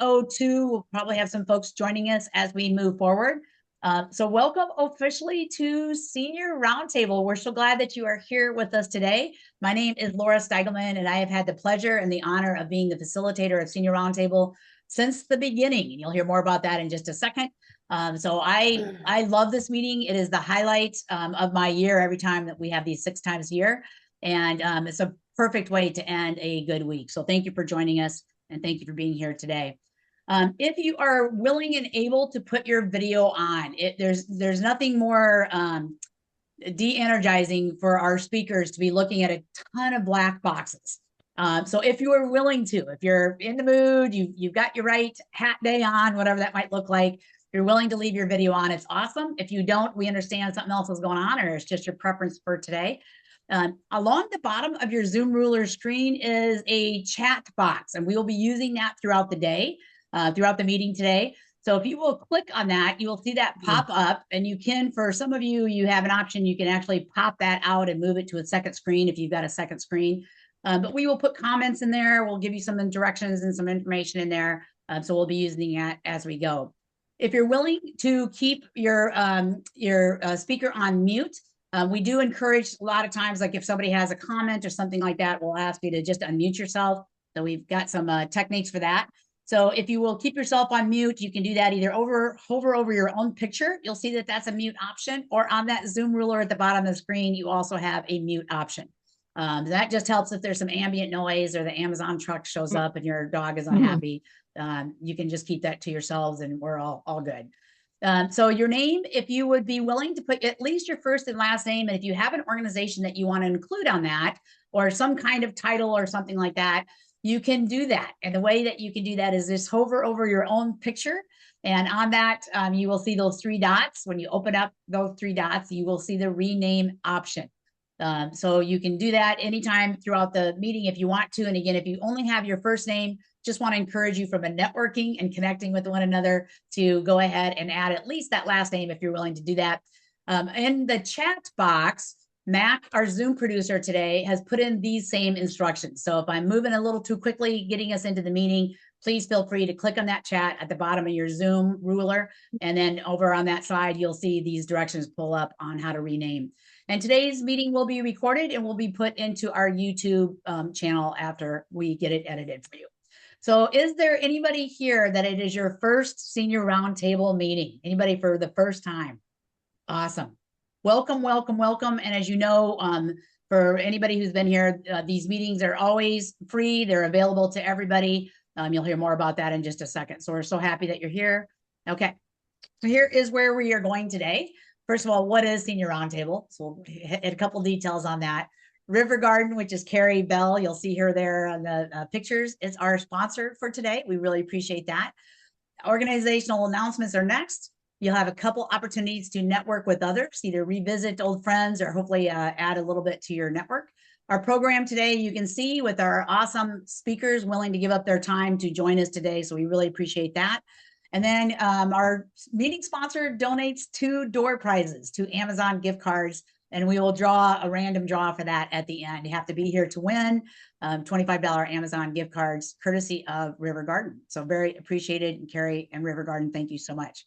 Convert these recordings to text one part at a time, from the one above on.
6:02. We'll probably have some folks joining us as we move forward. So welcome officially to Senior Roundtable. We're so glad that you are here with us today. My name is Laura Steigelman, and I have had the pleasure and the honor of being the facilitator of Senior Roundtable since the beginning. And you'll hear more about that in just a second. So I love this meeting. It is the highlight of my year every time that we have these 6 times a year. And it's a perfect way to end a good week. So thank you for joining us, and thank you for being here today. If you are willing and able to put your video on, there's nothing more de-energizing for our speakers to be looking at a ton of black boxes. So if you are willing to, if you're in the mood, you've got your right hat day on, whatever that might look like, you're willing to leave your video on, it's awesome. If you don't, we understand something else is going on, or it's just your preference for today. Along the bottom of your Zoom ruler screen is a chat box, and we will be using that throughout the day, throughout the meeting today. So if you will click on that, you will see that pop up, and you can, for some of you, you have an option, you can actually pop that out and move it to a second screen if you've got a second screen. But we will put comments in there. We'll give you some directions and some information in there. So we'll be using that as we go. If you're willing to keep your speaker on mute, we do encourage a lot of times, like if somebody has a comment or something like that, we'll ask you to just unmute yourself. So we've got some techniques for that. So if you will keep yourself on mute, you can do that either hover over your own picture. You'll see that that's a mute option, or on that Zoom ruler at the bottom of the screen, you also have a mute option. That just helps if there's some ambient noise or the Amazon truck shows up and your dog is unhappy. You can just keep that to yourselves, and we're all good. So your name, if you would be willing to put at least your first and last name, and if you have an organization that you want to include on that, or some kind of title or something like that, you can do that. And the way that you can do that is just hover over your own picture. And on that, you will see those 3 dots. When you open up those 3 dots, you will see the rename option. So you can do that anytime throughout the meeting if you want to. And again, if you only have your first name, just want to encourage you from a networking and connecting with one another to go ahead and add at least that last name if you're willing to do that. In the chat box, Mac, our Zoom producer today, has put in these same instructions. So if I'm moving a little too quickly, getting us into the meeting, please feel free to click on that chat at the bottom of your Zoom ruler. And then over on that side, you'll see these directions pull up on how to rename. And today's meeting will be recorded and will be put into our YouTube channel after we get it edited for you. So is there anybody here that it is your first Senior Roundtable meeting? Anybody for the first time? Awesome. Welcome, welcome, welcome. And as you know, for anybody who's been here, these meetings are always free. They're available to everybody. You'll hear more about that in just a second. So we're so happy that you're here. Okay, so here is where we are going today. First of all, what is Senior Roundtable? So we'll hit a couple details on that. River Garden, which is Carrie Bell, you'll see her there on the pictures, is our sponsor for today. We really appreciate that. Organizational announcements are next. You'll have a couple opportunities to network with others, either revisit old friends or hopefully add a little bit to your network. Our program today, you can see with our awesome speakers willing to give up their time to join us today. So we really appreciate that. And then our meeting sponsor donates 2 door prizes, 2 Amazon gift cards, and we will draw a random draw for that at the end. You have to be here to win $25 Amazon gift cards, courtesy of River Garden. So very appreciated, and Carrie and River Garden, thank you so much.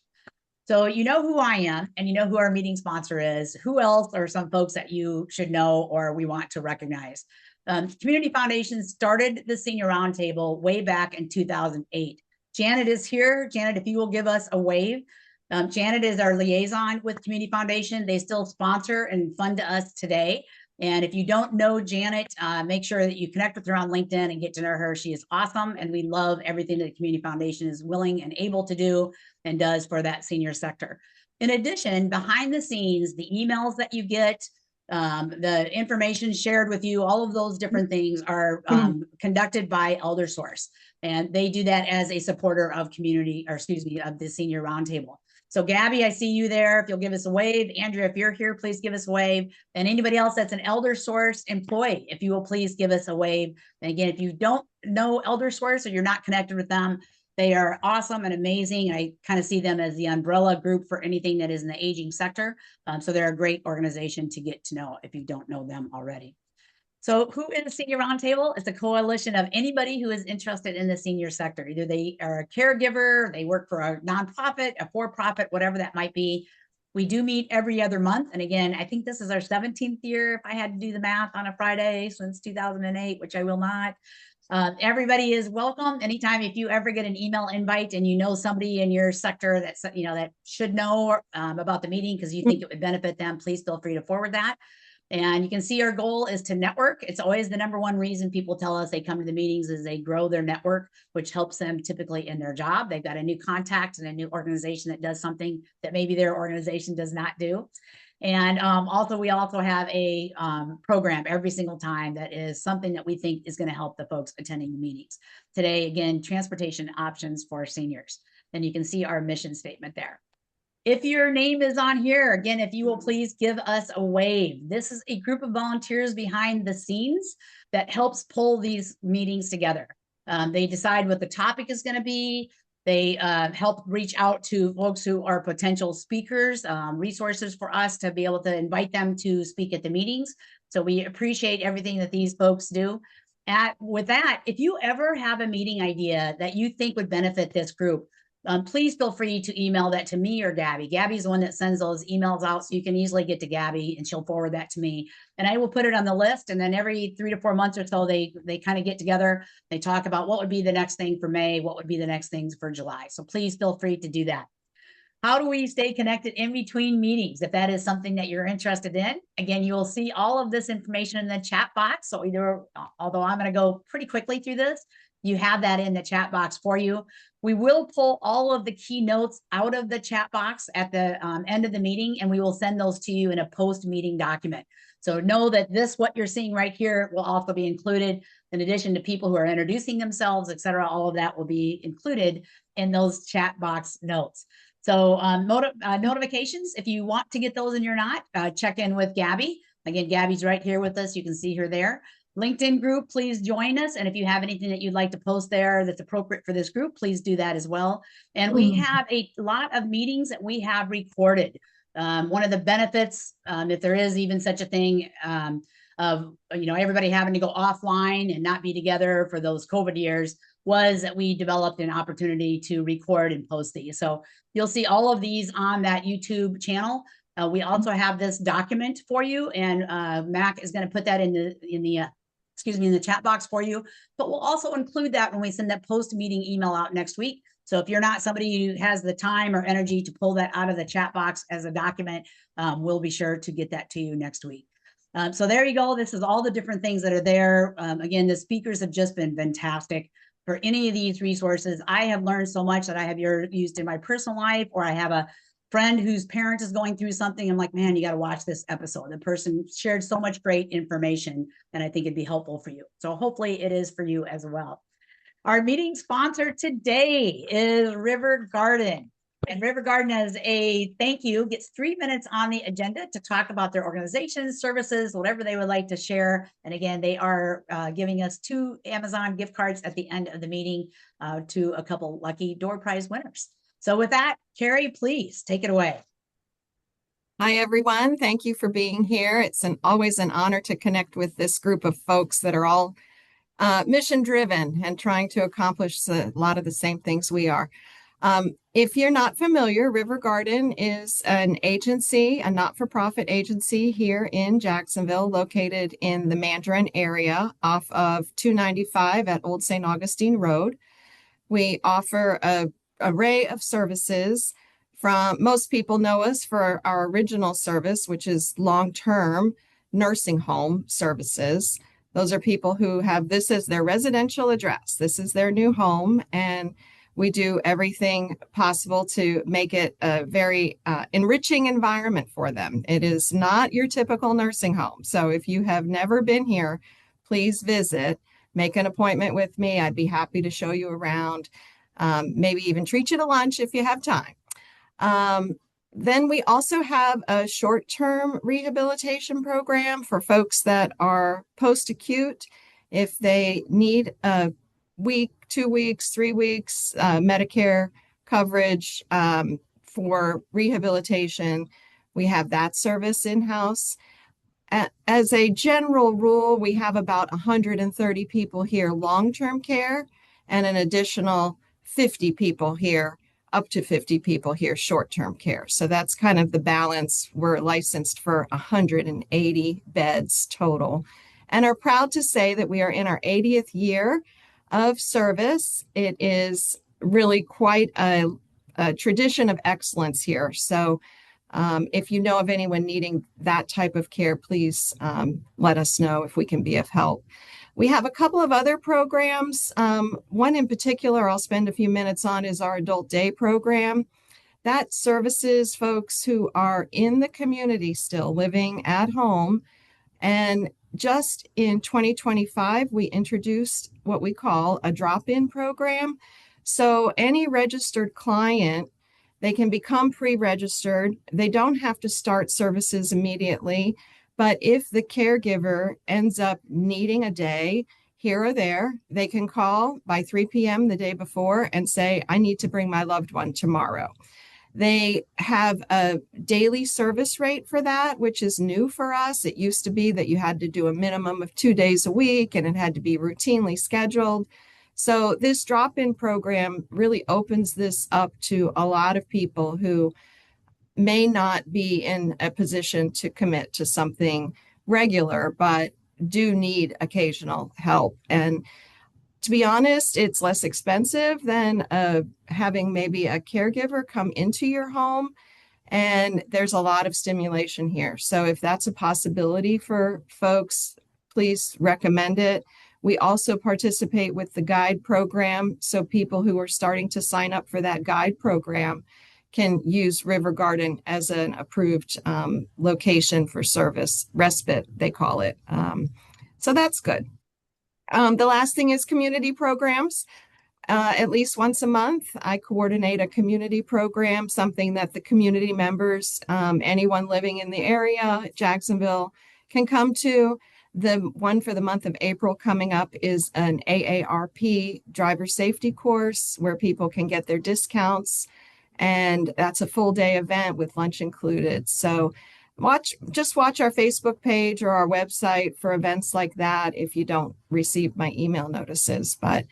So you know who I am, and you know who our meeting sponsor is. Who else are some folks that you should know or we want to recognize? Community Foundation started the Senior Roundtable way back in 2008. Janet is here. Janet, if you will give us a wave. Janet is our liaison with Community Foundation. They still sponsor and fund us today. And if you don't know Janet, make sure that you connect with her on LinkedIn and get to know her. She is awesome, and we love everything that the Community Foundation is willing and able to do and does for that senior sector. In addition, behind the scenes, the emails that you get, the information shared with you, all of those different things are conducted by ElderSource. And they do that as a supporter of community, or excuse me, of the Senior Roundtable. So Gabby, I see you there. If you'll give us a wave. Andrea, if you're here, please give us a wave. And anybody else that's an ElderSource employee, if you will please give us a wave. And again, if you don't know ElderSource or you're not connected with them, they are awesome and amazing. I kind of see them as the umbrella group for anything that is in the aging sector. So they're a great organization to get to know if you don't know them already. So who is Senior Roundtable? It's a coalition of anybody who is interested in the senior sector. Either they are a caregiver, they work for a nonprofit, a for-profit, whatever that might be. We do meet every other month. And again, I think this is our 17th year, if I had to do the math on a Friday since 2008, which I will not. Everybody is welcome anytime. If you ever get an email invite and you know somebody in your sector that's, that should know about the meeting because you think it would benefit them, please feel free to forward that. And you can see our goal is to network. It's always the number one reason people tell us they come to the meetings is they grow their network, which helps them typically in their job. They've got a new contact and a new organization that does something that maybe their organization does not do. And we also have a program every single time that is something that we think is going to help the folks attending the meetings. Today, again, transportation options for seniors. And you can see our mission statement there. If your name is on here, again, if you will please give us a wave. This is a group of volunteers behind the scenes that helps pull these meetings together. They decide what the topic is going to be. They help reach out to folks who are potential speakers, resources for us to be able to invite them to speak at the meetings. So we appreciate everything that these folks do. With that, if you ever have a meeting idea that you think would benefit this group, please feel free to email that to me or Gabby. Gabby's the one that sends those emails out, so you can easily get to Gabby and she'll forward that to me. And I will put it on the list. And then every 3 to 4 months or so, they kind of get together. They talk about what would be the next thing for May, what would be the next things for July. So please feel free to do that. How do we stay connected in between meetings? If that is something that you're interested in, again, you will see all of this information in the chat box. So although I'm going to go pretty quickly through this, you have that in the chat box for you. We will pull all of the keynotes out of the chat box at the end of the meeting, and we will send those to you in a post-meeting document. So know that what you're seeing right here will also be included in addition to people who are introducing themselves, et cetera. All of that will be included in those chat box notes. So notifications, if you want to get those and you're not, check in with Gabby. Again, Gabby's right here with us. You can see her there. LinkedIn group, please join us. And if you have anything that you'd like to post there that's appropriate for this group, please do that as well. And we have a lot of meetings that we have recorded. One of the benefits, if there is even such a thing, of everybody having to go offline and not be together for those COVID years, was that we developed an opportunity to record and post these. So you'll see all of these on that YouTube channel. We also have this document for you, and Mac is going to put that in the chat box for you. But we'll also include that when we send that post-meeting email out next week. So if you're not somebody who has the time or energy to pull that out of the chat box as a document, we'll be sure to get that to you next week. So there you go. This is all the different things that are there. Again, the speakers have just been fantastic. For any of these resources, I have learned so much that I have used in my personal life, or I have a friend whose parent is going through something. I'm like, man, you got to watch this episode. The person shared so much great information, and I think it'd be helpful for you. So hopefully it is for you as well. Our meeting sponsor today is River Garden. And River Garden, as a thank you, gets 3 minutes on the agenda to talk about their organizations, services, whatever they would like to share. And again, they are giving us 2 Amazon gift cards at the end of the meeting to a couple lucky door prize winners. So with that, Carrie, please take it away. Hi, everyone. Thank you for being here. It's always an honor to connect with this group of folks that are all mission driven and trying to accomplish a lot of the same things we are. If you're not familiar, River Garden is an agency, a not-for-profit agency here in Jacksonville, located in the Mandarin area off of 295 at Old St. Augustine Road. We offer an array of services. Most people know us for our original service, which is long-term nursing home services. Those are people who have this as their residential address. This is their new home, and we do everything possible to make it a very enriching environment for them. It is not your typical nursing home. So if you have never been here, please visit, make an appointment with me. I'd be happy to show you around, maybe even treat you to lunch if you have time. Then we also have a short-term rehabilitation program for folks that are post-acute. If they need a week, 2 weeks, 3 weeks, Medicare coverage for rehabilitation, we have that service in-house. As a general rule, we have about 130 people here long-term care and an additional 50 people here, up to 50 people here short-term care. So that's kind of the balance. We're licensed for 180 beds total and are proud to say that we are in our 80th year of service. It is really quite a tradition of excellence here. So if you know of anyone needing that type of care, please let us know if we can be of help. We have a couple of other programs. One in particular I'll spend a few minutes on is our Adult Day program. That services folks who are in the community still living at home. And just in 2025, we introduced what we call a drop-in program. So any registered client, they can become pre-registered. They don't have to start services immediately. But if the caregiver ends up needing a day here or there, they can call by 3 p.m. the day before and say, I need to bring my loved one tomorrow. They have a daily service rate for that, which is new for us. It used to be that you had to do a minimum of 2 days a week and it had to be routinely scheduled. So this drop-in program really opens this up to a lot of people who may not be in a position to commit to something regular, but do need occasional help. And to be honest, it's less expensive than having maybe a caregiver come into your home. And there's a lot of stimulation here. So if that's a possibility for folks, please recommend it. We also participate with the guide program. So people who are starting to sign up for that guide program can use River Garden as an approved location for service, respite, they call it. So that's good. The last thing is community programs. At least once a month, I coordinate a community program, something that the community members, anyone living in the area, Jacksonville, can come to. The one for the month of April coming up is an AARP driver safety course where people can get their discounts. And that's a full day event with lunch included. So just watch our Facebook page or our website for events like that if you don't receive my email notices. But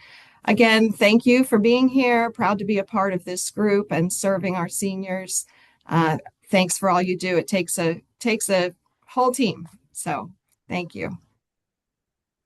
again, thank you for being here. Proud to be a part of this group and serving our seniors. Thanks for all you do. It takes a whole team. So thank you.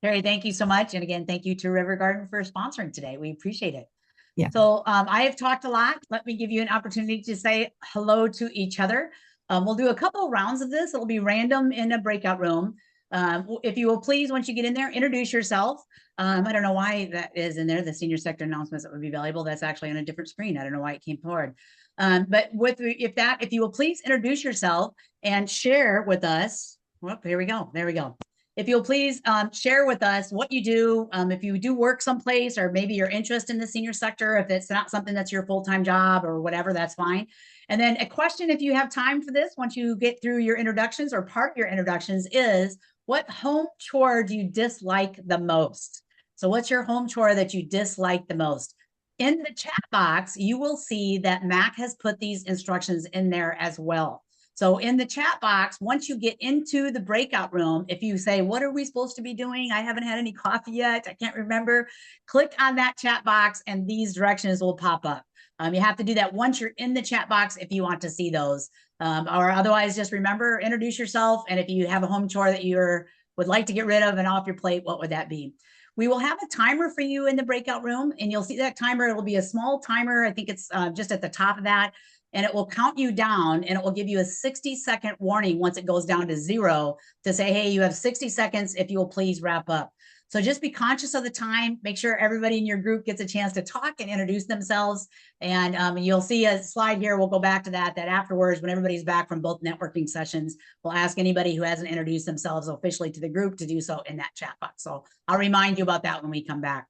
Terry, thank you so much. And again, thank you to River Garden for sponsoring today. We appreciate it. Yeah. So I have talked a lot. Let me give you an opportunity to say hello to each other. We'll do a couple of rounds of this. It'll be random in a breakout room. If you will please, once you get in there, introduce yourself. I don't know why that is in there, the senior sector announcements that would be valuable. That's actually on a different screen. I don't know why it came forward. But if you will please introduce yourself and share with us. Well, here we go. There we go. If you'll please share with us what you do, if you do work someplace, or maybe your interest in the senior sector, if it's not something that's your full-time job or whatever, that's fine. And then a question, if you have time for this, once you get through your introductions or part of your introductions, is what home chore do you dislike the most? So what's your home chore that you dislike the most? In the chat box, you will see that Mac has put these instructions in there as well. So in the chat box, once you get into the breakout room, if you say, what are we supposed to be doing? I haven't had any coffee yet. I can't remember. Click on that chat box and these directions will pop up. You have to do that once you're in the chat box if you want to see those. Or otherwise, just remember, introduce yourself. And if you have a home chore that you would like to get rid of and off your plate, what would that be? We will have a timer for you in the breakout room, and you'll see that timer. It will be a small timer. I think it's just at the top of that. And it will count you down, and it will give you a 60-second warning once it goes down to 0 to say, hey, you have 60 seconds if you will please wrap up. So just be conscious of the time. Make sure everybody in your group gets a chance to talk and introduce themselves. And you'll see a slide here. We'll go back to that afterwards, when everybody's back from both networking sessions, we'll ask anybody who hasn't introduced themselves officially to the group to do so in that chat box. So I'll remind you about that when we come back.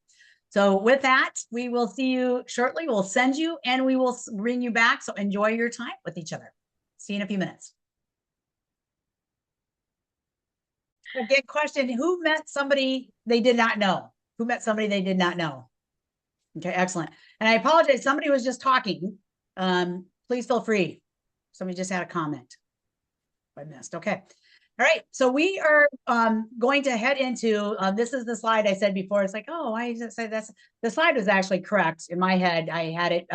So with that, we will see you shortly. We'll send you and we will bring you back. So enjoy your time with each other. See you in a few minutes. Again, question, who met somebody they did not know? Who met somebody they did not know? Okay, excellent. And I apologize, somebody was just talking. Please feel free. Somebody just had a comment I missed. Okay. All right, so we are going to head into this is the slide I said before. It's like, oh, I just said that's the slide was actually correct in my head. I had it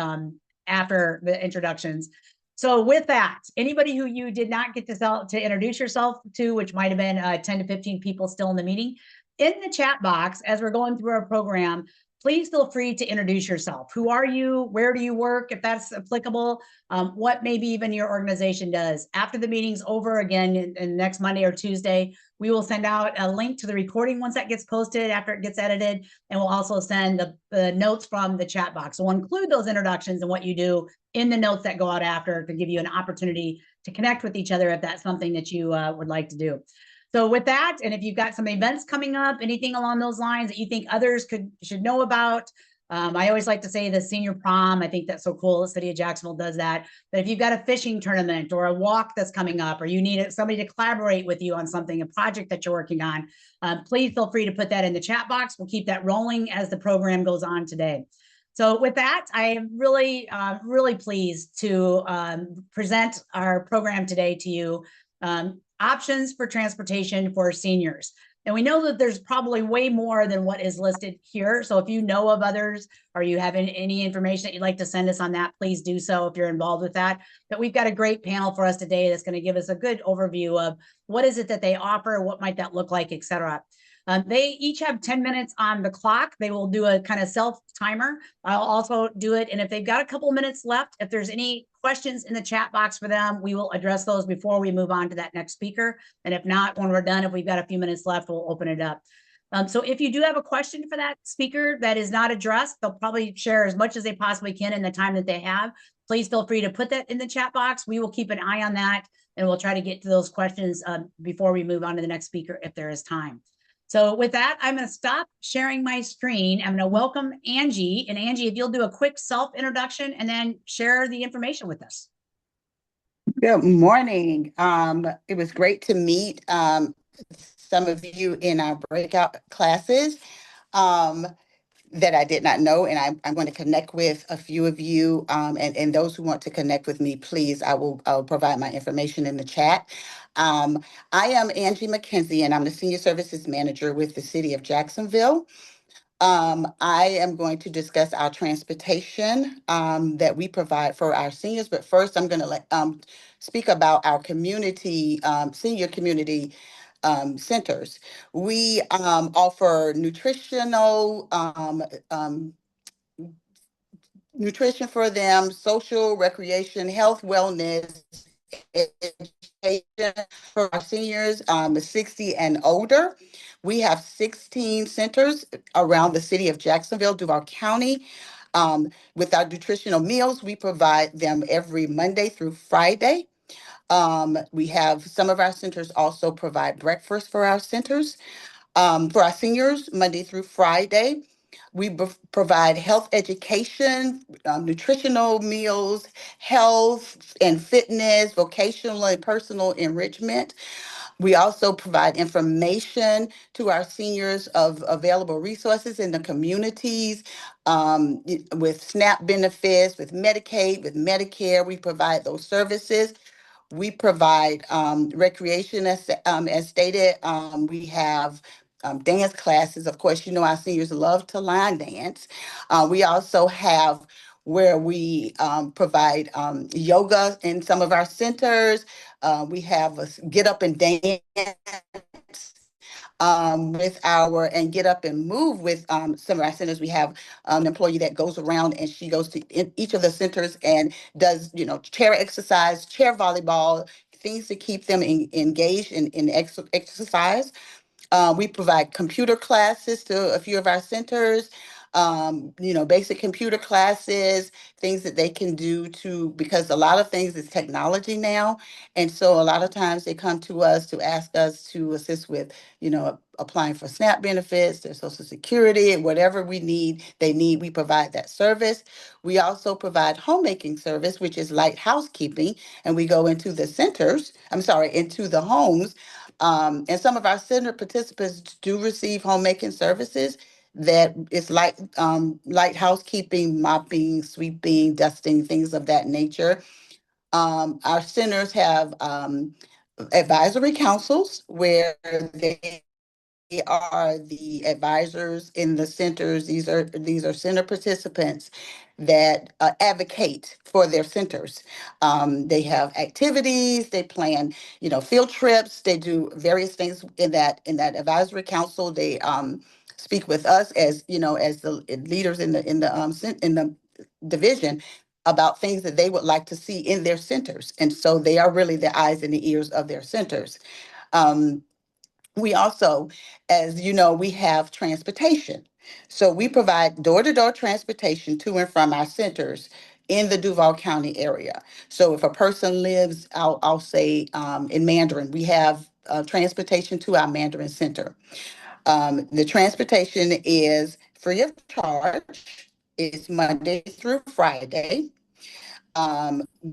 after the introductions. So with that, anybody who you did not get to introduce yourself to, which might have been 10 to 15 people still in the meeting, in the chat box as we're going through our program, please feel free to introduce yourself. Who are you? Where do you work? If that's applicable, what maybe even your organization does. After the meeting's over, again, in next Monday or Tuesday, we will send out a link to the recording once that gets posted after it gets edited. And we'll also send the notes from the chat box. So we'll include those introductions and what you do in the notes that go out after to give you an opportunity to connect with each other if that's something that you would like to do. So with that, and if you've got some events coming up, anything along those lines that you think others should know about, I always like to say the senior prom. I think that's so cool. The city of Jacksonville does that. But if you've got a fishing tournament or a walk that's coming up, or you need somebody to collaborate with you on something, a project that you're working on, please feel free to put that in the chat box. We'll keep that rolling as the program goes on today. So with that, I am really, really pleased to present our program today to you. Options for transportation for seniors. And we know that there's probably way more than what is listed here. So if you know of others or you have any information that you'd like to send us on that, please do so if you're involved with that. But we've got a great panel for us today that's going to give us a good overview of what is it that they offer, what might that look like, et cetera. They each have 10 minutes on the clock. They will do a kind of self timer. I'll also do it. And if they've got a couple minutes left, if there's any questions in the chat box for them, we will address those before we move on to that next speaker. And if not, when we're done, if we've got a few minutes left, we'll open it up. So if you do have a question for that speaker that is not addressed, they'll probably share as much as they possibly can in the time that they have. Please feel free to put that in the chat box. We will keep an eye on that, and we'll try to get to those questions before we move on to the next speaker if there is time. So with that, I'm going to stop sharing my screen. I'm going to welcome Angie. And Angie, if you'll do a quick self-introduction and then share the information with us. Good morning. It was great to meet some of you in our breakout classes that I did not know, and I'm going to connect with a few of you, and those who want to connect with me, please, I'll provide my information in the chat. I am Angie McKenzie, and I'm the Senior Services Manager with the City of Jacksonville. I am going to discuss our transportation that we provide for our seniors, but first I'm going to speak about our community, senior community centers. We offer nutrition for them, social, recreation, health, wellness, education for our seniors 60 and older. We have 16 centers around the city of Jacksonville, Duval County. With our nutritional meals, we provide them every Monday through Friday. We have some of our centers also provide breakfast for our centers, for our seniors, Monday through Friday. We provide health education, nutritional meals, health and fitness, vocational and personal enrichment. We also provide information to our seniors of available resources in the communities, with SNAP benefits, with Medicaid, with Medicare. We provide those services. We provide recreation, as stated. We have dance classes. Of course, you know our seniors love to line dance. We also have where we provide yoga in some of our centers. We have a get up and dance and get up and move with some of our centers. We have an employee that goes around and she goes to each of the centers and does, chair exercise, chair volleyball, things to keep them engaged in exercise. We provide computer classes to a few of our centers, basic computer classes, things that they can do because a lot of things is technology now. And so a lot of times they come to us to ask us to assist with, applying for SNAP benefits, their Social Security, whatever they need, we provide that service. We also provide homemaking service, which is light housekeeping. And we go into the into the homes. And some of our center participants do receive homemaking services that is light housekeeping, mopping, sweeping, dusting, things of that nature. Our centers have advisory councils where they are the advisors in the centers. These are center participants that advocate for their centers. They have activities. They plan, field trips. They do various things in that advisory council. They speak with us as the leaders in the division about things that they would like to see in their centers, and so they are really the eyes and the ears of their centers. Um, we also, as you know, we have transportation. So we provide door-to-door transportation to and from our centers in the Duval County area. So if a person lives, I'll say in Mandarin, we have transportation to our Mandarin center. The transportation is free of charge. It's Monday through Friday.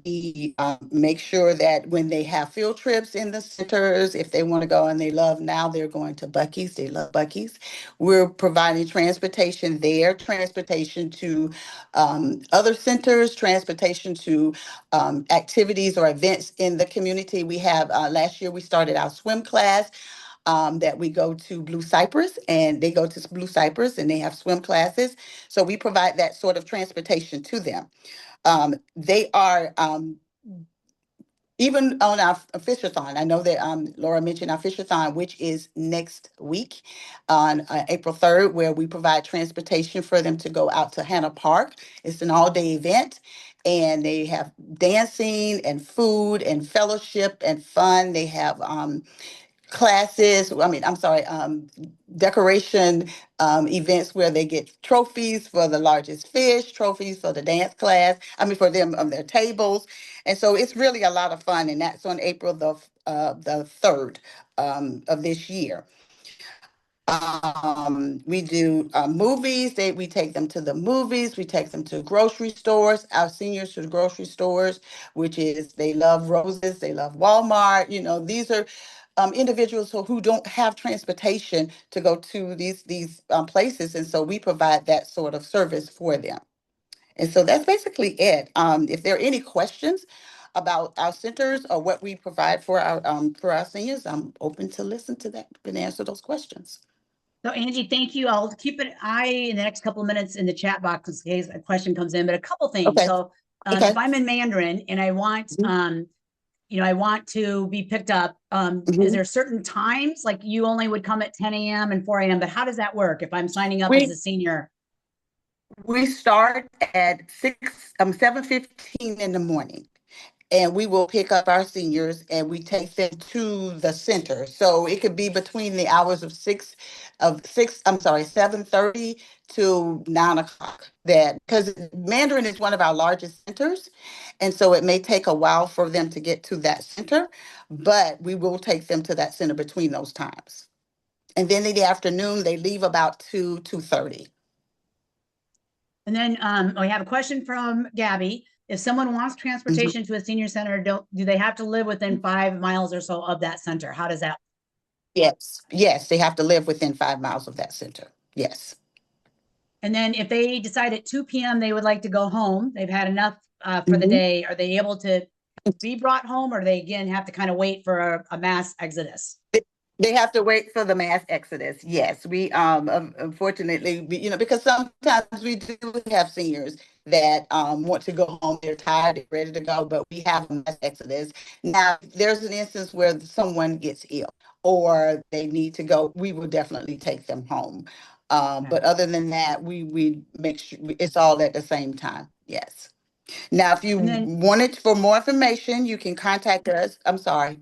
We make sure that when they have field trips in the centers, if they want to go and they're going to Buc-ee's, they love Buc-ee's. We're providing transportation there, transportation to other centers, transportation to activities or events in the community. We have, last year we started our swim class. That we go to Blue Cypress, and they go to Blue Cypress and they have swim classes. So we provide that sort of transportation to them. They are even on our Fishathon. I know that Laura mentioned our Fishathon, which is next week on April 3rd, where we provide transportation for them to go out to Hannah Park. It's an all-day event, and they have dancing and food and fellowship and fun. They have classes, I'm sorry, decoration events where they get trophies for the largest fish, trophies for the dance class, for them on their tables. And so it's really a lot of fun. And that's on April the 3rd of this year. We do movies. We take them to the movies. We take them to grocery stores. Our seniors to the grocery stores, which is they love Roses. They love Walmart. These are individuals who don't have transportation to go to these places, and so we provide that sort of service for them. And so that's basically it. If there are any questions about our centers or what we provide for our seniors, I'm open to listen to that and answer those questions. So Angie, thank you. I'll keep an eye in the next couple of minutes in the chat box in case a question comes in, but a couple things. Okay. So Okay. if I'm in Mandarin and I want, I want to be picked up, is there certain times, like you only would come at 10 a.m. and 4 a.m., but how does that work if I'm signing up as a senior? We start at 7:15 in the morning. And we will pick up our seniors and we take them to the center. So it could be between the hours of 7:30 to 9 o'clock. That because Mandarin is one of our largest centers, and so it may take a while for them to get to that center, but we will take them to that center between those times. And then in the afternoon, they leave about 2:30. And then we have a question from Gabby. If someone wants transportation to a senior center, do they have to live within 5 miles or so of that center? How does that? Yes, they have to live within 5 miles of that center. Yes. And then if they decide at 2 p.m. they would like to go home, they've had enough for the day, are they able to be brought home, or do they again have to kind of wait for a mass exodus? They have to wait for the mass exodus. Yes, we unfortunately, because sometimes we do have seniors that want to go home. They're tired, they're ready to go, but we have a mass exodus. Now, if there's an instance where someone gets ill or they need to go, we will definitely take them home. But other than that, we make sure it's all at the same time. Yes. Now, if you wanted for more information, you can contact us. I'm sorry.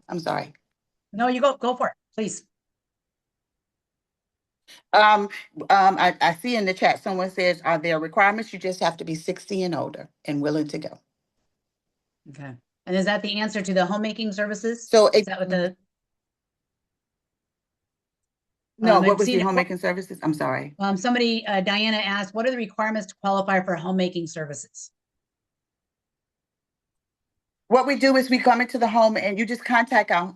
No, you go for it, please. I see in the chat, someone says, are there requirements? You just have to be 60 and older and willing to go. Okay. And is that the answer to the homemaking services? So is that what the? No, what was the homemaking services? I'm sorry. Somebody, Diana asked, what are the requirements to qualify for homemaking services? What we do is we come into the home and you just contact our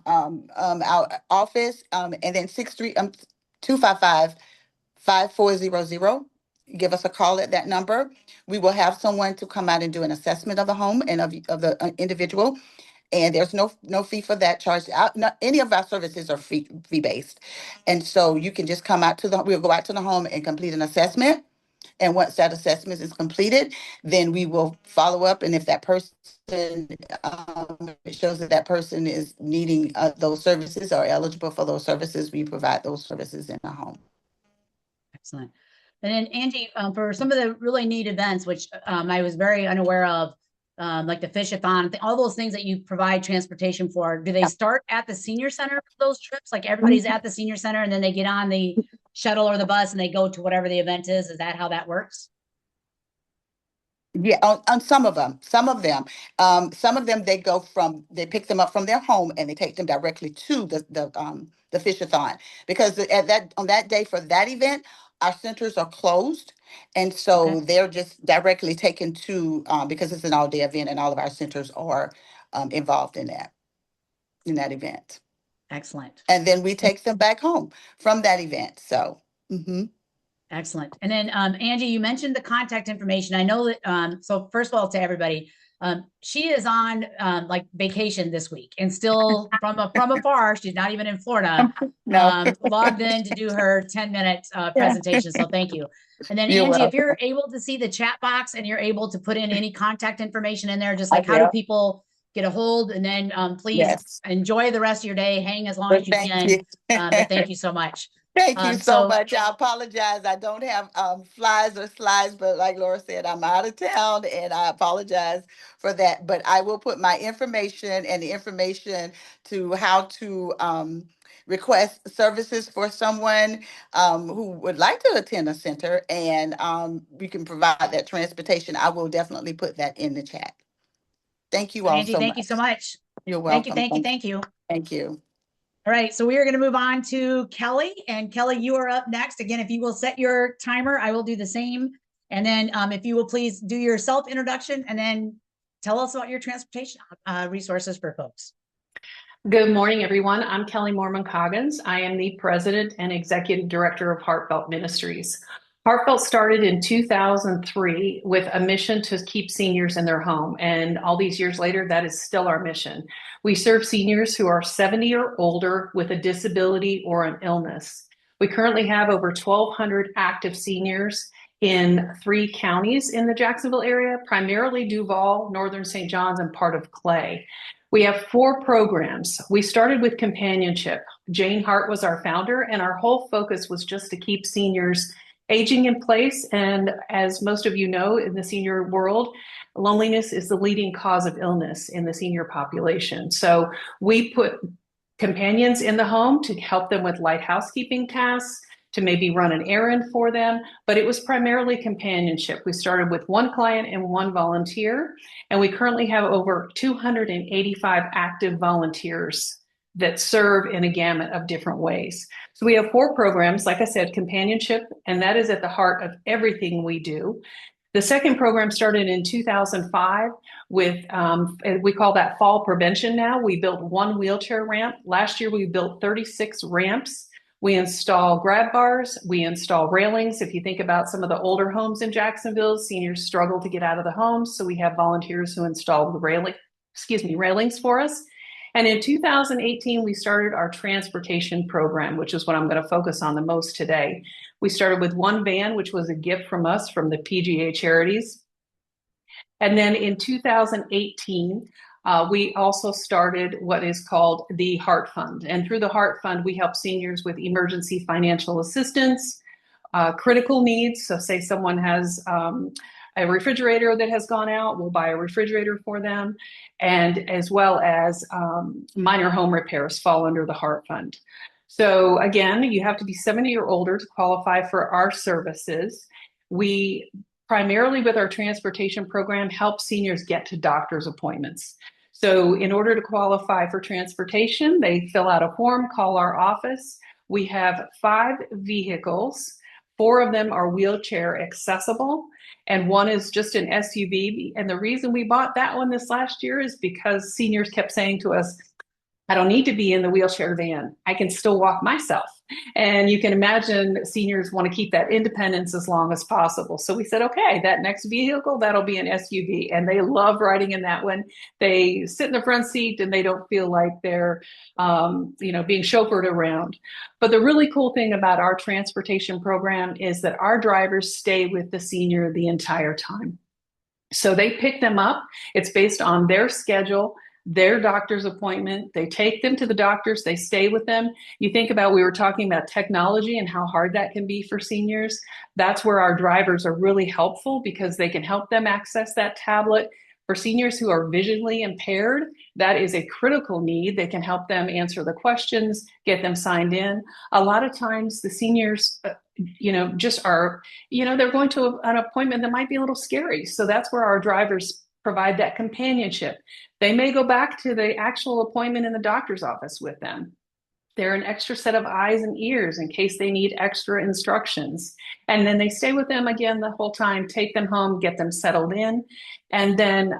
office and then 255-5400. Give us a call at that number. We will have someone to come out and do an assessment of the home and of the individual. and there's no fee for that charge. Any of our services are fee based, and so you can just come out to we'll go out to the home and complete an assessment. And once that assessment is completed, then we will follow up. And if that person it shows that that person is needing those services or eligible for those services, we provide those services in the home. Excellent. And then Angie, for some of the really neat events, which I was very unaware of, like the fish-a-thon, all those things that you provide transportation for, do they start at the senior center for those trips? Like everybody's at the senior center and then they get on the shuttle or the bus and they go to whatever the event is? Is that how that works? Yeah, on some of them, they pick them up from their home and they take them directly to the fish-a-thon, because on that day for that event, our centers are closed. And so they're just directly taken to, because it's an all-day event and all of our centers are involved in that event. Excellent. And then we take them back home from that event. So, Excellent. And then, Angie, you mentioned the contact information. I know that, so first of all, to everybody, she is on like vacation this week and still from afar, she's not even in Florida, logged in to do her 10-minute presentation. So thank you. And then Angie, if you're able to see the chat box and you're able to put in any contact information in there, just like how do people get a hold, and then please enjoy the rest of your day, hang as long as you can. But thank you so much. Thank you so much. I apologize. I don't have flyers or slides, but like Laura said, I'm out of town and I apologize for that. But I will put my information and the information to how to request services for someone who would like to attend a center, and we can provide that transportation. I will definitely put that in the chat. Thank you all Angie, so much. Thank you so much. You're welcome. Thank you. Thank you. All right, so we are going to move on to Kelly. And Kelly, you are up next. Again, if you will set your timer, I will do the same. And then if you will please do your self-introduction and then tell us about your transportation resources for folks. Good morning, everyone. I'm Kelly Moorman Coggins. I am the President and Executive Director of Heartfelt Ministries. Heartfelt started in 2003 with a mission to keep seniors in their home. And all these years later, that is still our mission. We serve seniors who are 70 or older with a disability or an illness. We currently have over 1,200 active seniors in 3 counties in the Jacksonville area, primarily Duval, Northern St. John's, and part of Clay. We have 4 programs. We started with companionship. Jane Hart was our founder, and our whole focus was just to keep seniors aging in place. And as most of you know, in the senior world, loneliness is the leading cause of illness in the senior population. So we put companions in the home to help them with light housekeeping tasks, to maybe run an errand for them, but it was primarily companionship. We started with 1 client and 1 volunteer, and we currently have over 285 active volunteers that serve in a gamut of different ways. So we have 4 programs, like I said, companionship, and that is at the heart of everything we do. The second program started in 2005 with, we call that fall prevention now. We built 1 wheelchair ramp. Last year, we built 36 ramps. We install grab bars, we install railings. If you think about some of the older homes in Jacksonville, seniors struggle to get out of the homes. So we have volunteers who install the railings for us. And in 2018, we started our transportation program, which is what I'm going to focus on the most today. We started with 1 van, which was a gift from us from the PGA Charities. And then in 2018, we also started what is called the Hart Fund. And through the Hart Fund, we help seniors with emergency financial assistance, critical needs. So say someone has a refrigerator that has gone out, we'll buy a refrigerator for them. And as well as minor home repairs fall under the Hart Fund. So again, you have to be 70 or older to qualify for our services. We primarily with our transportation program help seniors get to doctor's appointments. So in order to qualify for transportation, they fill out a form, call our office. We have 5 vehicles. 4 of them are wheelchair accessible, and 1 is just an SUV. And the reason we bought that one this last year is because seniors kept saying to us, I don't need to be in the wheelchair van. I can still walk myself. And you can imagine seniors want to keep that independence as long as possible. So we said, okay, that next vehicle, that'll be an SUV. And they love riding in that one. They sit in the front seat and they don't feel like they're, being chauffeured around. But the really cool thing about our transportation program is that our drivers stay with the senior the entire time. So they pick them up. It's based on their schedule, their doctor's appointment. They take them to the doctors. They stay with them. You think about, we were talking about technology and how hard that can be for seniors. That's where our drivers are really helpful because they can help them access that tablet. For seniors who are visually impaired, that is a critical need. They can help them answer the questions, get them signed in. A lot of times the seniors, just are, they're going to an appointment that might be a little scary. So that's where our drivers provide that companionship. They may go back to the actual appointment in the doctor's office with them. They're an extra set of eyes and ears in case they need extra instructions. And then they stay with them again the whole time, take them home, get them settled in. And then,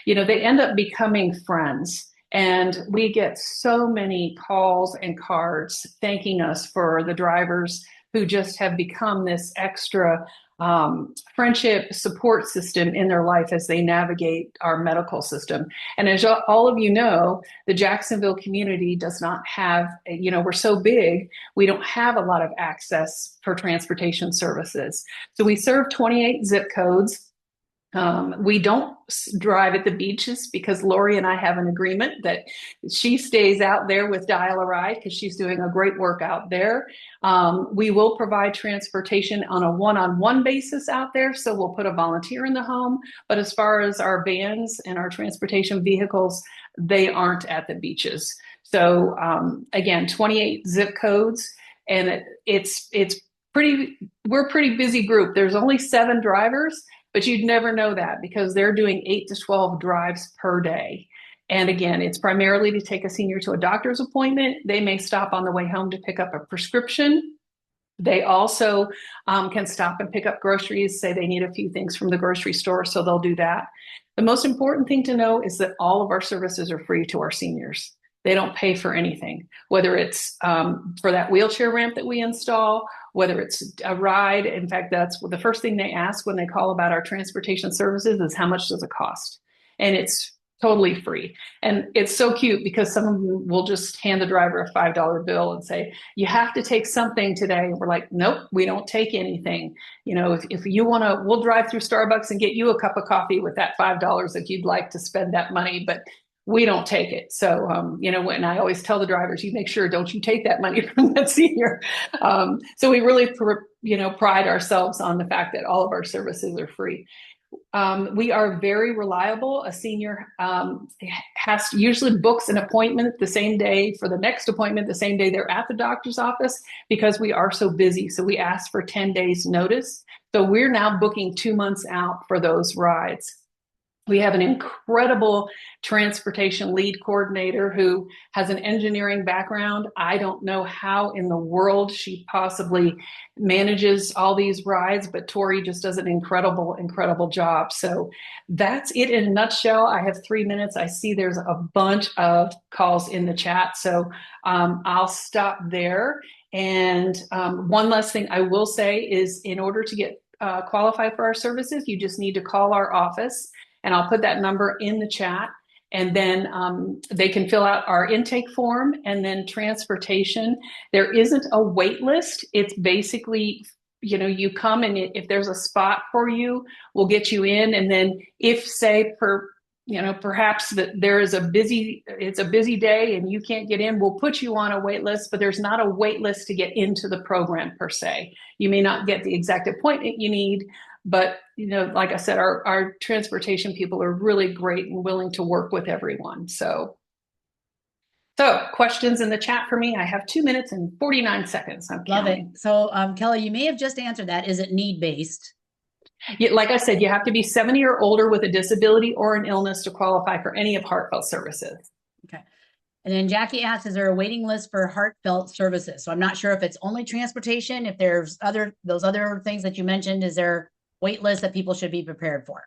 they end up becoming friends. And we get so many calls and cards thanking us for the drivers who just have become this extra friendship support system in their life as they navigate our medical system. And as all of you know, the Jacksonville community does not have, we're so big, we don't have a lot of access for transportation services. So we serve 28 zip codes. We don't drive at the beaches because Lori and I have an agreement that she stays out there with Dial a Ride because she's doing a great work out there. We will provide transportation on a one-on-one basis out there. So we'll put a volunteer in the home. But as far as our vans and our transportation vehicles, they aren't at the beaches. So again, 28 zip codes, and we're a pretty busy group. There's only 7 drivers. But you'd never know that because they're doing 8 to 12 drives per day. And again, it's primarily to take a senior to a doctor's appointment. They may stop on the way home to pick up a prescription. They also can stop and pick up groceries, say they need a few things from the grocery store, so they'll do that. The most important thing to know is that all of our services are free to our seniors. They don't pay for anything, whether it's for that wheelchair ramp that we install, whether it's a ride. In fact, that's the first thing they ask when they call about our transportation services is how much does it cost? And it's totally free. And it's so cute because some of them will just hand the driver a $5 bill and say, you have to take something today. And we're like, nope, we don't take anything. If you want to, we'll drive through Starbucks and get you a cup of coffee with that $5 if you'd like to spend that money. But we don't take it. So, when I always tell the drivers, you make sure, don't you take that money from that senior. So we really, pride ourselves on the fact that all of our services are free. We are very reliable. A senior has to usually books an appointment the same day for the next appointment, the same day they're at the doctor's office because we are so busy. So we ask for 10 days notice. So we're now booking 2 months out for those rides. We have an incredible transportation lead coordinator who has an engineering background. I don't know how in the world she possibly manages all these rides, but Tori just does an incredible job. So that's it in a nutshell. I have 3 minutes. I see there's a bunch of calls in the chat. So I'll stop there. And one last thing I will say is in order to get qualified for our services, you just need to call our office. And I'll put that number in the chat. And then they can fill out our intake form and then transportation. There isn't a wait list. It's basically, you come and if there's a spot for you, we'll get you in. And then if say perhaps that it's a busy day and you can't get in, we'll put you on a wait list, but there's not a wait list to get into the program per se. You may not get the exact appointment you need, but like I said, our transportation people are really great and willing to work with everyone. So questions in the chat for me. I have 2 minutes and 49 seconds. I'm counting. Love it. So Kelly, you may have just answered that. Is it need-based? Yeah, like I said, you have to be 70 or older with a disability or an illness to qualify for any of Heartfelt services. Okay. And then Jackie asks, is there a waiting list for Heartfelt services? So I'm not sure if it's only transportation, if there's those other things that you mentioned, is there wait list that people should be prepared for?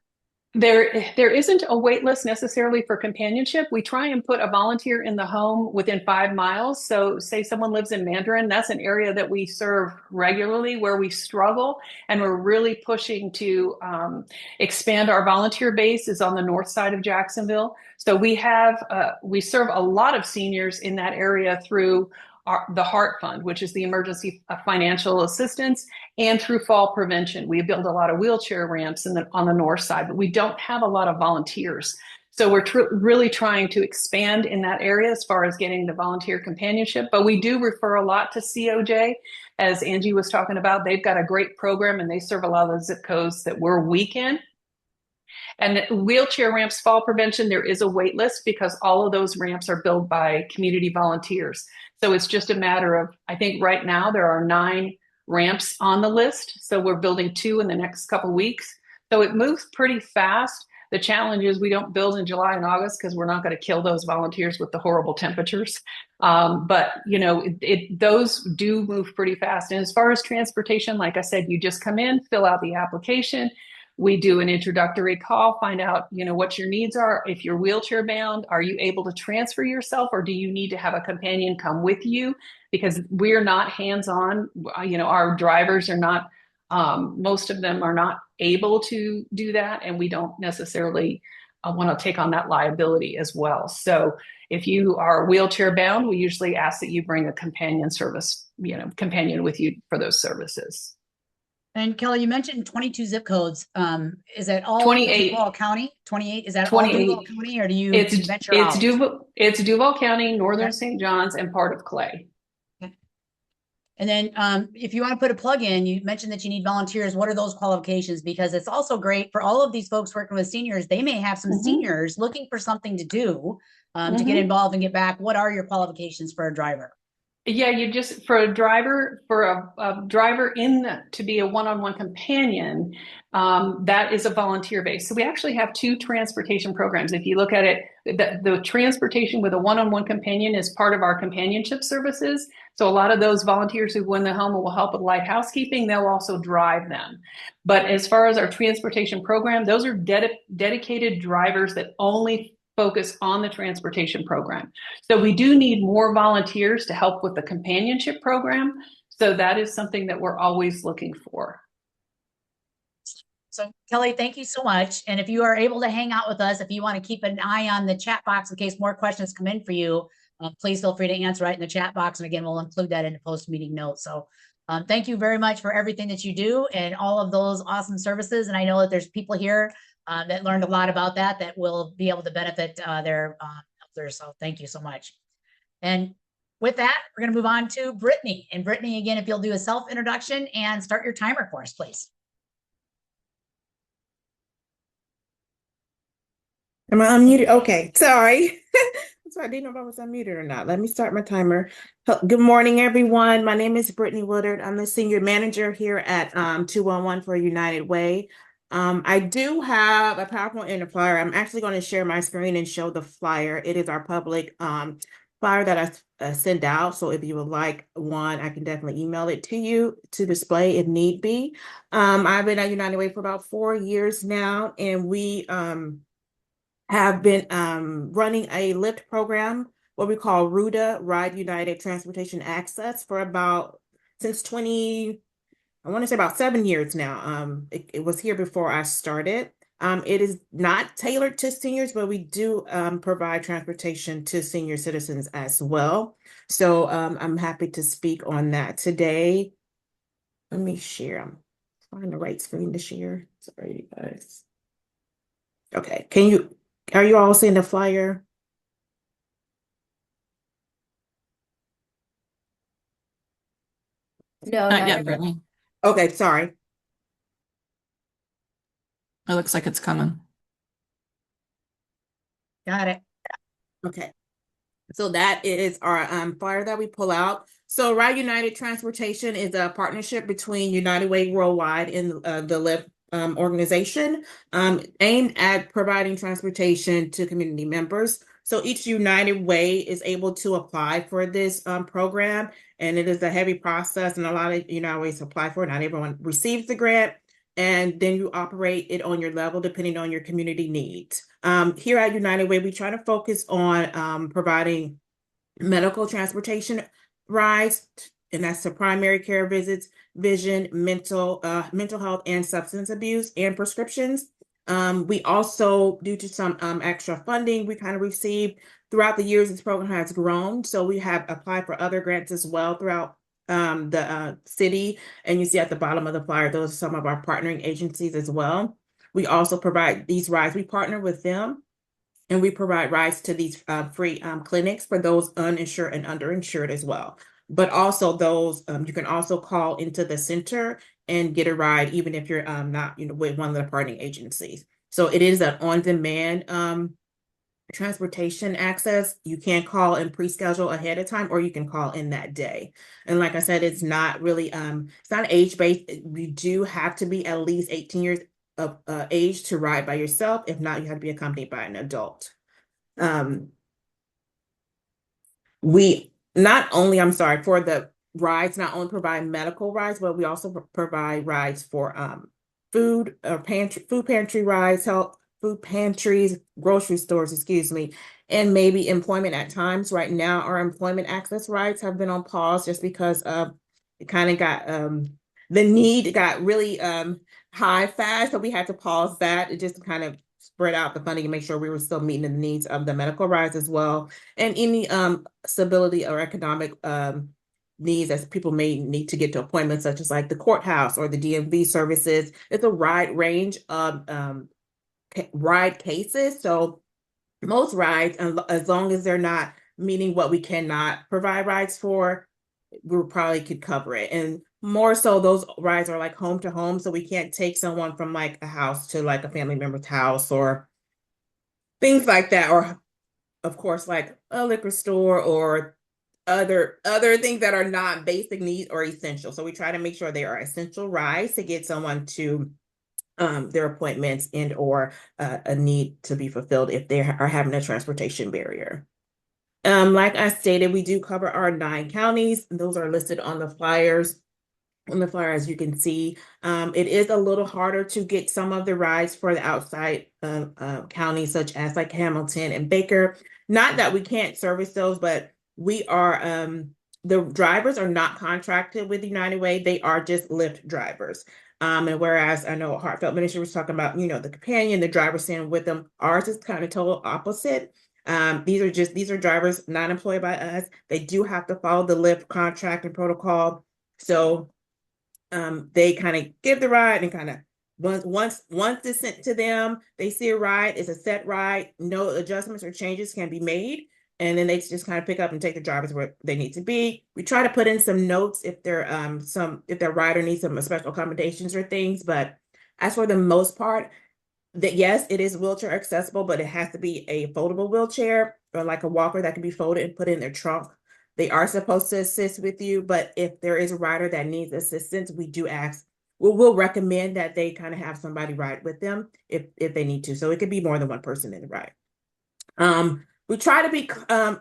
There isn't a wait list necessarily for companionship. We try and put a volunteer in the home within 5 miles. So say someone lives in Mandarin, that's an area that we serve regularly where we struggle, and we're really pushing to expand our volunteer base is on the north side of Jacksonville. So we serve a lot of seniors in that area through the Hart Fund, which is the emergency financial assistance, and through fall prevention. We build a lot of wheelchair ramps on the north side, but we don't have a lot of volunteers. So we're really trying to expand in that area as far as getting the volunteer companionship. But we do refer a lot to COJ. As Angie was talking about, they've got a great program and they serve a lot of the zip codes that we're weak in. And wheelchair ramps, fall prevention, there is a wait list because all of those ramps are built by community volunteers. So it's just a matter of, I think right now there are 9 ramps on the list. So we're building 2 in the next couple of weeks. So it moves pretty fast. The challenge is we don't build in July and August because we're not going to kill those volunteers with the horrible temperatures. But you know, those do move pretty fast. And as far as transportation, like I said, you just come in, fill out the application. We do an introductory call, find out, you know, what your needs are. If you're wheelchair bound, are you able to transfer yourself, or do you need to have a companion come with you? Because we're not hands-on. You know, our drivers are not, most of them are not able to do that, and we don't necessarily want to take on that liability as well. So if you are wheelchair bound, we usually ask that you bring a companion with you for those services. And Kelly, you mentioned 22 zip codes. Is that all 28. Duval County? 28? Is that 28. all Duval County, or do you venture out? It's Duval County, Northern Okay. St. John's, and part of Clay. Okay. And then if you want to put a plug in, you mentioned that you need volunteers. What are those qualifications? Because it's also great for all of these folks working with seniors. They may have some seniors looking for something to do to get involved and get back. What are your qualifications for a driver? Yeah, you just for a driver to be a one-on-one companion, that is a volunteer base. So we actually have 2 transportation programs. If you look at it, the transportation with a one-on-one companion is part of our companionship services. So a lot of those volunteers who go in the home will help with light housekeeping. They'll also drive them. But as far as our transportation program, those are dedicated drivers that only focus on the transportation program. So we do need more volunteers to help with the companionship program. So that is something that we're always looking for. So Kelly, thank you so much. And if you are able to hang out with us, if you want to keep an eye on the chat box in case more questions come in for you, please feel free to answer right in the chat box. And again, we'll include that in the post-meeting notes. So thank you very much for everything that you do and all of those awesome services. And I know that there's people here that learned a lot about that will be able to benefit their elders. So thank you so much. And with that, we're going to move on to Brittny. And Brittny, again, if you'll do a self-introduction and start your timer for us, please. Am I unmuted? Okay, sorry. So I didn't know if I was unmuted or not. Let me start my timer. Good morning, everyone. My name is Brittny Woodard. I'm the senior manager here at 211 for United Way. I do have a PowerPoint and a flyer. I'm actually going to share my screen and show the flyer. It is our public flyer that I send out. So if you would like one, I can definitely email it to you to display if need be. I've been at United Way for about 4 years now, and we have been running a Lyft program, what we call RUDA, Ride United Transportation Access, for since I want to say about 7 years now. It was here before I started. It is not tailored to seniors, but we do provide transportation to senior citizens as well. So I'm happy to speak on that today. Let me share. I'm finding the right screen to share. Sorry, you guys. Okay, are you all seeing the flyer? No, Not yet, Brittny. Okay, sorry. It looks like it's coming. Got it. Okay. So that is our flyer that we pull out. So Ride United Transportation is a partnership between United Way Worldwide and the Lyft organization aimed at providing transportation to community members. So each United Way is able to apply for this program, and it is a heavy process, and a lot of United Ways apply for it. Not everyone receives the grant, and then you operate it on your level depending on your community needs. Here at United Way, we try to focus on providing medical transportation rides, and that's to primary care visits, vision, mental health, and substance abuse, and prescriptions. We also, due to some extra funding we kind of received throughout the years, this program has grown. So we have applied for other grants as well throughout the city. And you see at the bottom of the flyer, those are some of our partnering agencies as well. We also provide these rides. We partner with them, and we provide rides to these free clinics for those uninsured and underinsured as well. But also those, you can also call into the center and get a ride, even if you're not, with one of the partnering agencies. So it is an on-demand transportation access. You can call and pre-schedule ahead of time, or you can call in that day. And like I said, it's not really, it's not age-based. You do have to be at least 18 years of age to ride by yourself. If not, you have to be accompanied by an adult. We not only, I'm sorry, for the rides, not only provide medical rides, but we also provide rides for food pantry rides, food pantries, grocery stores, excuse me, and maybe employment at times. Right now, our employment access rides have been on pause just because it kind of got the need got really high fast, so we had to pause that. It just kind of spread out the funding and make sure we were still meeting the needs of the medical rides as well, and any stability or economic needs as people may need to get to appointments, such as like the courthouse or the DMV services. It's a wide range of ride cases. So most rides, as long as they're not meeting what we cannot provide rides for, we probably could cover it. And more so, those rides are like home to home. So we can't take someone from like a house to like a family member's house or things like that. Or of course, like a liquor store or other things that are not basic needs or essential. So we try to make sure they are essential rides to get someone to their appointments and or a need to be fulfilled if they are having a transportation barrier. Like I stated, we do cover our 9 counties. Those are listed on the flyers. On the flyer, as you can see, it is a little harder to get some of the rides for the outside counties, such as like Hamilton and Baker. Not that we can't service those, but we are the drivers are not contracted with United Way. They are just Lyft drivers. And whereas I know Heartfelt Ministry was talking about, the companion, the driver staying with them, ours is kind of total opposite. These are drivers not employed by us. They do have to follow the Lyft contract and protocol. So they kind of give the ride and kind of once it's sent to them, they see a ride, it's a set ride, no adjustments or changes can be made. And then they just kind of pick up and take the drivers where they need to be. We try to put in some notes if they're if their rider needs some special accommodations or things. But as for the most part, that yes, it is wheelchair accessible, but it has to be a foldable wheelchair or like a walker that can be folded and put in their trunk. They are supposed to assist with you, but if there is a rider that needs assistance, we do ask. We'll recommend that they kind of have somebody ride with them if they need to. So it could be more than one person in the ride. We try to be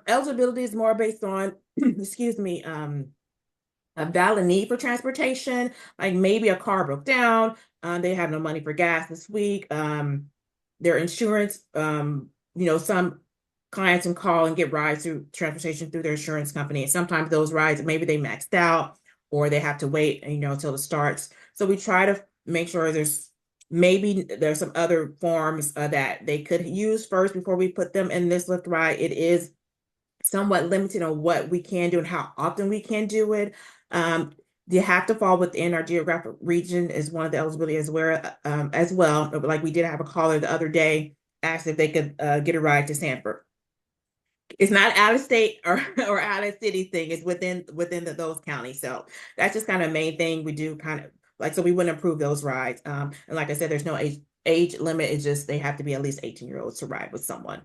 eligibility is more based on, excuse me, a valid need for transportation. Like maybe a car broke down, they have no money for gas this week. Their insurance, some clients can call and get rides through transportation through their insurance company. And sometimes those rides, maybe they maxed out or they have to wait, until it starts. So we try to make sure there's some other forms that they could use first before we put them in this Lyft ride. It is somewhat limited on what we can do and how often we can do it. You have to fall within our geographic region is one of the eligibility as well. Like we did have a caller the other day asked if they could get a ride to Sanford. It's not out of state or out of city thing. It's within those counties. So that's just kind of main thing we do kind of like, so we wouldn't approve those rides. And like I said, there's no age limit. It's just, they have to be at least 18-year-olds to ride with someone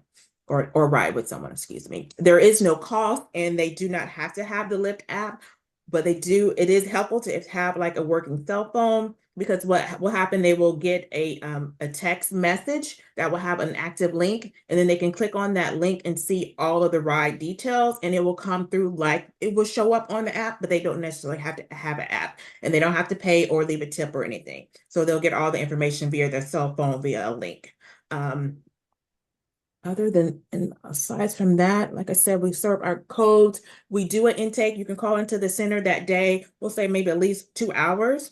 or ride with someone, excuse me. There is no cost and they do not have to have the Lyft app, but it is helpful to have like a working cell phone because what will happen, they will get a text message that will have an active link, and then they can click on that link and see all of the ride details, and it will come through like it will show up on the app, but they don't necessarily have to have an app, and they don't have to pay or leave a tip or anything. So they'll get all the information via their cell phone via a link. Other than, and aside from that, like I said, we serve our codes. We do an intake. You can call into the center that day. We'll say maybe at least 2 hours.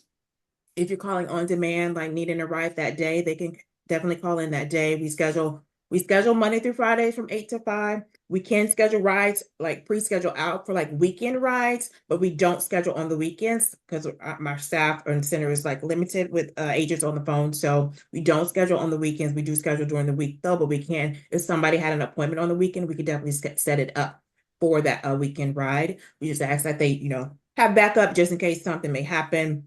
If you're calling on demand, like needing a ride that day, they can definitely call in that day. We schedule Monday through Friday from 8 to 5. We can schedule rides, like pre-schedule out for like weekend rides, but we don't schedule on the weekends because our staff and center is like limited with agents on the phone. So we don't schedule on the weekends. We do schedule during the week though, but we can, if somebody had an appointment on the weekend, we could definitely set it up for that weekend ride. We just ask that they, have backup just in case something may happen,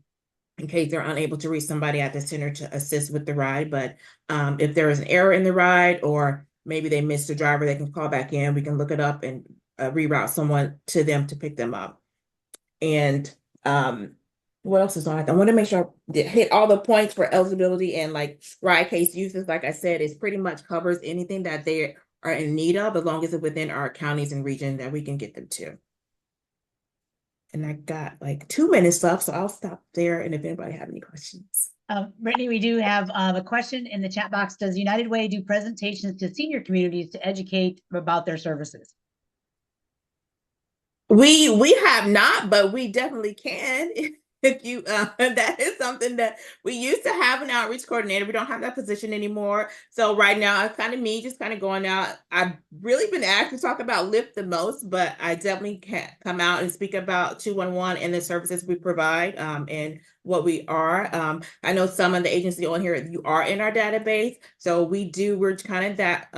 in case they're unable to reach somebody at the center to assist with the ride. But if there is an error in the ride, or maybe they missed the driver, they can call back in. We can look it up and reroute someone to them to pick them up. And what else is on it? I want to make sure I hit all the points for eligibility and like ride case uses. Like I said, it pretty much covers anything that they are in need of, as long as it's within our counties and region that we can get them to. And I got like 2 minutes left, so I'll stop there. And if anybody have any questions. Brittny, we do have a question in the chat box. Does United Way do presentations to senior communities to educate about their services? We have not, but we definitely can. If you that is something that we used to have an outreach coordinator. We don't have that position anymore. So right now it's kind of me just kind of going out. I've really been asked to talk about Lyft the most, but I definitely can come out and speak about 211 and the services we provide and what we are. I know some of the agency on here, you are in our database. So we're kind of that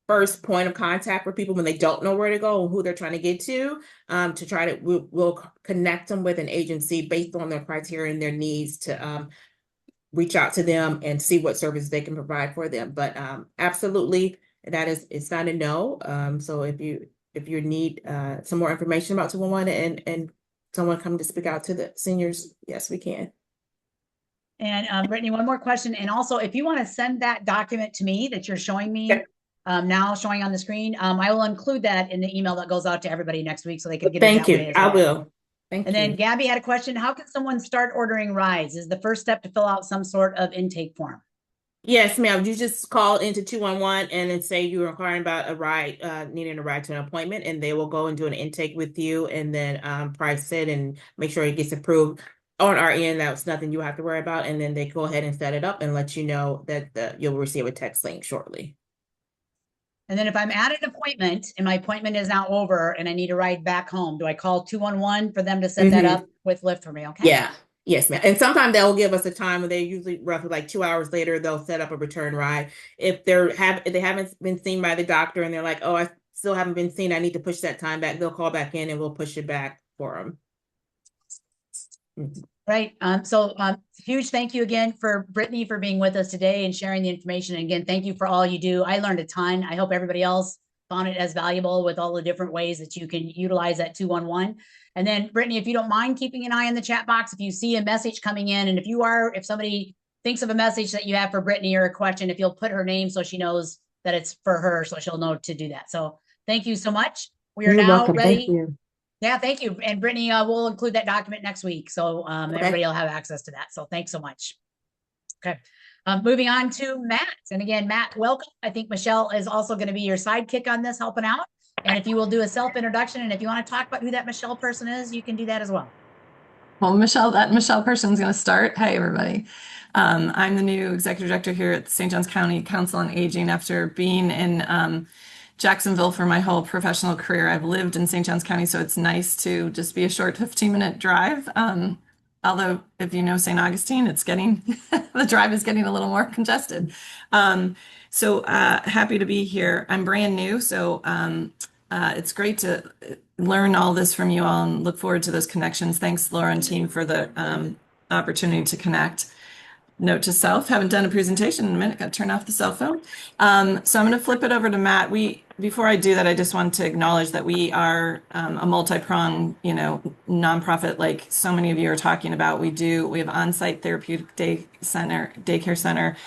first point of contact for people when they don't know where to go and who they're trying to get to try to, we'll connect them with an agency based on their criteria and their needs to reach out to them and see what services they can provide for them. But absolutely, it's not a no. So if you need some more information about 211 and someone come to speak out to the seniors, yes, we can. And Brittny, one more question. And also, if you want to send that document to me that you're showing me, okay, now showing on the screen, I will include that in the email that goes out to everybody next week so they can get it that way as well. I will. Thank you. And then Gabby had a question. How can someone start ordering rides? Is the first step to fill out some sort of intake form? Yes, ma'am. You just call into 211 and then say you're inquiring about a ride, needing a ride to an appointment, and they will go and do an intake with you and then price it and make sure it gets approved on our end. That's nothing you have to worry about. And then they go ahead and set it up and let you know that you'll receive a text link shortly. And then if I'm at an appointment and my appointment is now over and I need a ride back home, do I call 211 for them to set that up with Lyft for me? Okay. Yeah. Yes, ma'am. And sometimes they'll give us a time, and they usually roughly like 2 hours later, they'll set up a return ride. If they haven't been seen by the doctor and they're like, oh, I still haven't been seen, I need to push that time back, they'll call back in and we'll push it back for them. Right. So huge thank you again for Brittny for being with us today and sharing the information. And again, thank you for all you do. I learned a ton. I hope everybody else found it as valuable with all the different ways that you can utilize that 211. And then Brittny, if you don't mind keeping an eye on the chat box, if you see a message coming in, and if somebody thinks of a message that you have for Brittny or a question, if you'll put her name so she knows that it's for her, so she'll know to do that. So thank you so much. We are now ready. Thank you. Yeah, thank you. And Brittny, we'll include that document next week. So everybody will have access to that. So thanks so much. Okay. Moving on to Matt. And again, Matt, welcome. I think Michelle is also going to be your sidekick on this, helping out. And if you will do a self-introduction, and if you want to talk about who that Michelle person is, you can do that as well. Well, that Michelle person is going to start. Hey, everybody. I'm the new executive director here at the St. Johns County Council on Aging. After being in Jacksonville for my whole professional career, I've lived in St. Johns County, so it's nice to just be a short 15-minute drive. Although, if you know St. Augustine, it's getting the drive is getting a little more congested. So happy to be here. I'm brand new, so it's great to learn all this from you all and look forward to those connections. Thanks, Laura and team, for the opportunity to connect. Note to self, haven't done a presentation in a minute, got to turn off the cell phone. So I'm going to flip it over to Matt. before I do that, I just want to acknowledge that we are a multi-pronged, nonprofit, like so many of you are talking about. We have on-site therapeutic daycare center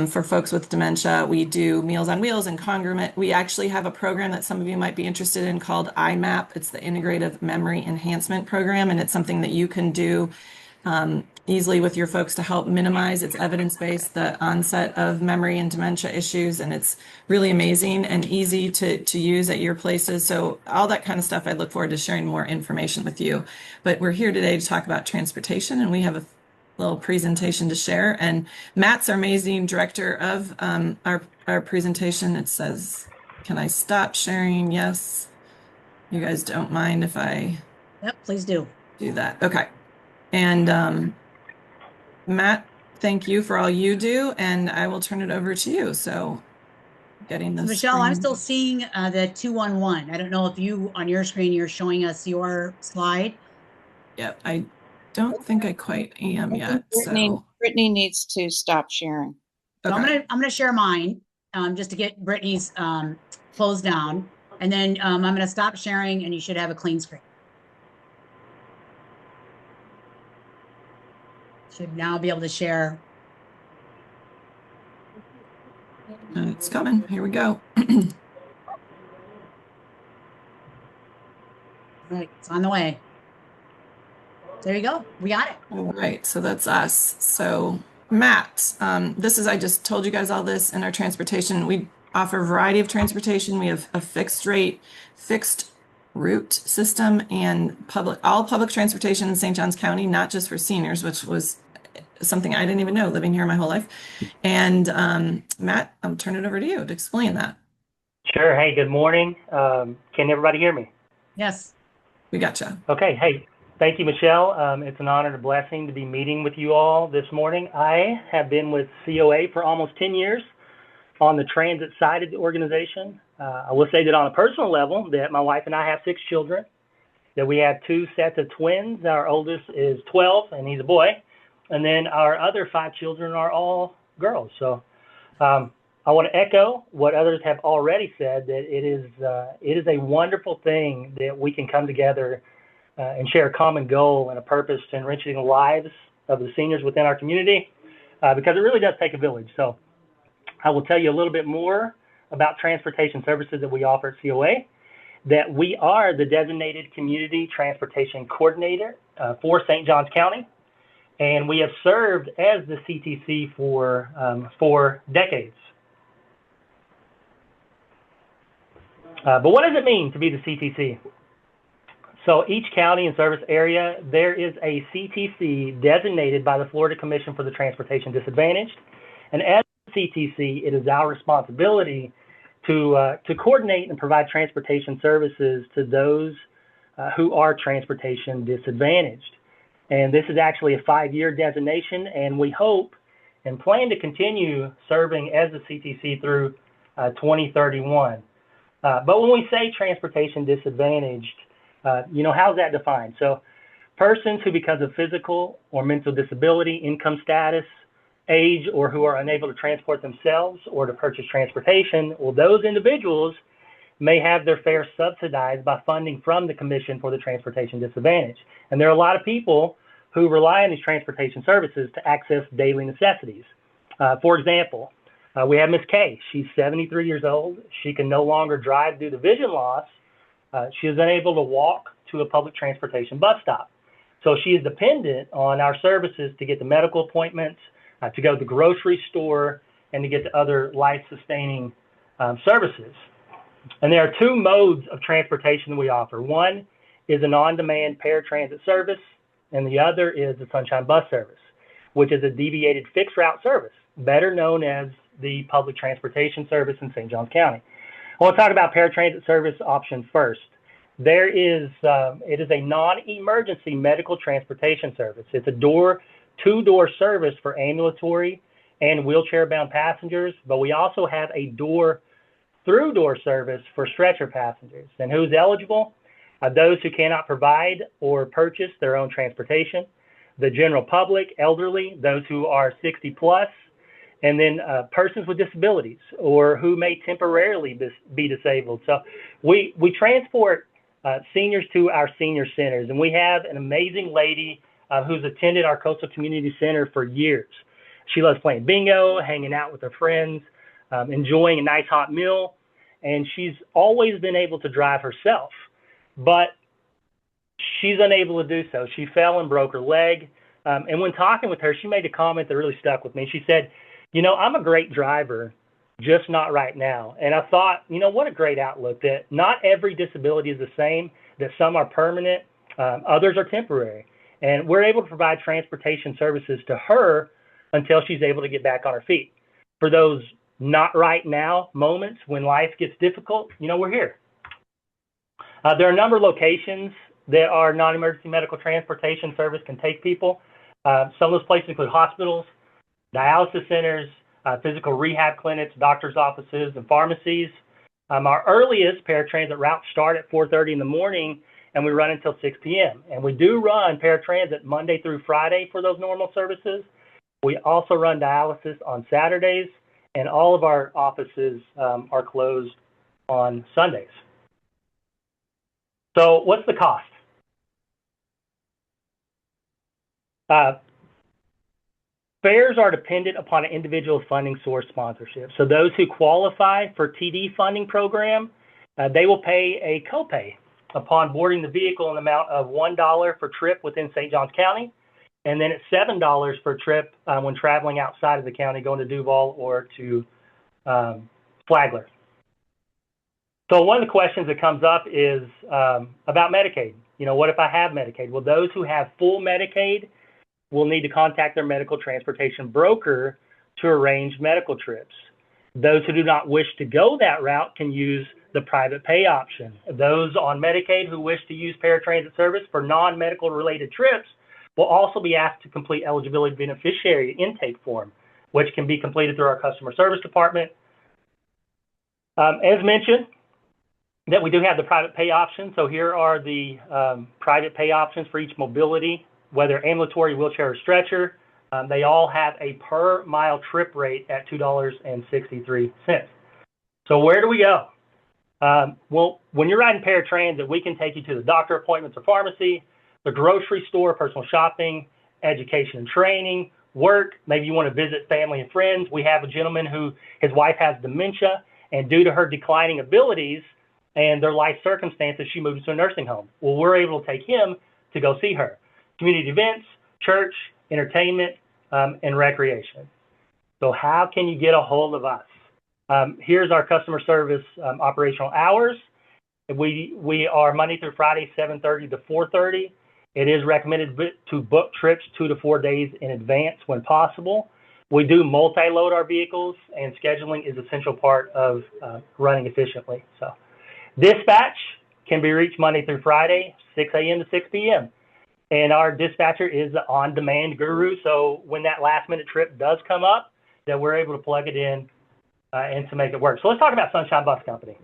for folks with dementia. We do Meals on Wheels and Congruent. We actually have a program that some of you might be interested in called IMAP. It's the Integrative Memory Enhancement Program, and it's something that you can do easily with your folks to help minimize, it's evidence-based, the onset of memory and dementia issues. And it's really amazing and easy to use at your places. So all that kind of stuff, I look forward to sharing more information with you. But we're here today to talk about transportation, and we have a little presentation to share. And Matt's our amazing director of our presentation. It says, can I stop sharing? Yes. You guys don't mind if I Yep, please do that. Okay. And Matt, thank you for all you do, and I will turn it over to you. So getting the Michelle, I'm screen. still seeing the 211. I don't know if you, on your screen, you're showing us your slide. Yeah, I don't think I quite am yet. Brittny needs to stop sharing. So Okay. I'm gonna share mine just to get Brittany's closed down, and then I'm gonna stop sharing, and you should have a clean screen. Should now be able to share. It's coming. Here we go. Right, it's on the way. There you go. We got it. All right, so that's us. So Matt, I just told you guys all this in our transportation. We offer a variety of transportation. We have a fixed route system and all public transportation in St. Johns County, not just for seniors, which was something I didn't even know living here my whole life. And Matt, I'll turn it over to you to explain that. Sure. Hey, good morning. Can everybody hear me? Yes. We gotcha. Okay. Hey, thank you, Michelle. It's an honor and a blessing to be meeting with you all this morning. I have been with COA for almost 10 years on the transit side of the organization. I will say that on a personal level, that my wife and I have 6 children, that we have 2 sets of twins. Our oldest is 12, and he's a boy. And then our other 5 children are all girls. So I want to echo what others have already said, that it is a wonderful thing that we can come together and share a common goal and a purpose to enriching the lives of the seniors within our community, because it really does take a village. So I will tell you a little bit more about transportation services that we offer at COA, that we are the designated community transportation coordinator for St. Johns County. And we have served as the CTC for decades. But what does it mean to be the CTC? So each county and service area, there is a CTC designated by the Florida Commission for the Transportation Disadvantaged. And as a CTC, it is our responsibility to coordinate and provide transportation services to those who are transportation disadvantaged. And this is actually a 5-year designation, and we hope and plan to continue serving as a CTC through 2031. But when we say transportation disadvantaged, how's that defined? So persons who, because of physical or mental disability, income status, age, or who are unable to transport themselves or to purchase transportation, well, those individuals may have their fare subsidized by funding from the Commission for the Transportation Disadvantaged. And there are a lot of people who rely on these transportation services to access daily necessities. For example, we have Miss Kay. She's 73 years old. She can no longer drive due to vision loss. She is unable to walk to a public transportation bus stop. So she is dependent on our services to get to medical appointments, to go to the grocery store, and to get to other life-sustaining services. And there are 2 modes of transportation that we offer. One is an on-demand paratransit service, and the other is the Sunshine Bus Service, which is a deviated fixed route service, better known as the public transportation service in St. Johns County. I want to talk about paratransit service option first. It is a non-emergency medical transportation service. It's a two-door service for ambulatory and wheelchair-bound passengers, but we also have a door-through-door service for stretcher passengers. And who's eligible? Those who cannot provide or purchase their own transportation, the general public, elderly, those who are 60 plus, and then persons with disabilities or who may temporarily be disabled. So we transport seniors to our senior centers, and we have an amazing lady who's attended our Coastal Community Center for years. She loves playing bingo, hanging out with her friends, enjoying a nice hot meal, and she's always been able to drive herself, but she's unable to do so. She fell and broke her leg, and when talking with her, she made a comment that really stuck with me. She said, you know, I'm a great driver, just not right now. And I thought, you know, what a great outlook, that not every disability is the same, that some are permanent, others are temporary. And we're able to provide transportation services to her until she's able to get back on her feet. For those not right now moments when life gets difficult, you know, we're here. There are a number of locations that our non-emergency medical transportation service can take people. Some of those places include hospitals, dialysis centers, physical rehab clinics, doctor's offices, and pharmacies. Our earliest paratransit routes start at 4:30 in the morning, and we run until 6 p.m. And we do run paratransit Monday through Friday for those normal services. We also run dialysis on Saturdays, and all of our offices are closed on Sundays. So what's the cost? Fares are dependent upon an individual funding source sponsorship. So those who qualify for TD funding program, they will pay a copay upon boarding the vehicle in the amount of $1 per trip within St. Johns County, and then it's $7 per trip when traveling outside of the county, going to Duval or to Flagler. So one of the questions that comes up is about Medicaid. You know, what if I have Medicaid? Well, those who have full Medicaid will need to contact their medical transportation broker to arrange medical trips. Those who do not wish to go that route can use the private pay option. Those on Medicaid who wish to use paratransit service for non-medical related trips will also be asked to complete eligibility beneficiary intake form, which can be completed through our customer service department. As mentioned, that we do have the private pay option. So here are the private pay options for each mobility, whether ambulatory, wheelchair, or stretcher. They all have a per mile trip rate at $2.63. So where do we go? Well, when you're riding paratransit, we can take you to the doctor appointments or pharmacy, the grocery store, personal shopping, education and training, work. Maybe you want to visit family and friends. We have a gentleman who his wife has dementia, and due to her declining abilities and their life circumstances, she moved to a nursing home. Well, we're able to take him to go see her. Community events, church, entertainment, and recreation. So how can you get a hold of us? Here's our customer service operational hours. We are Monday through Friday, 7:30 to 4:30. It is recommended to book trips 2 to 4 days in advance when possible. We do multi-load our vehicles, and scheduling is an essential part of running efficiently. So dispatch can be reached Monday through Friday, 6 a.m. to 6 p.m. And our dispatcher is the on-demand guru. So when that last-minute trip does come up, that we're able to plug it in and to make it work. So let's talk about Sunshine Bus Company.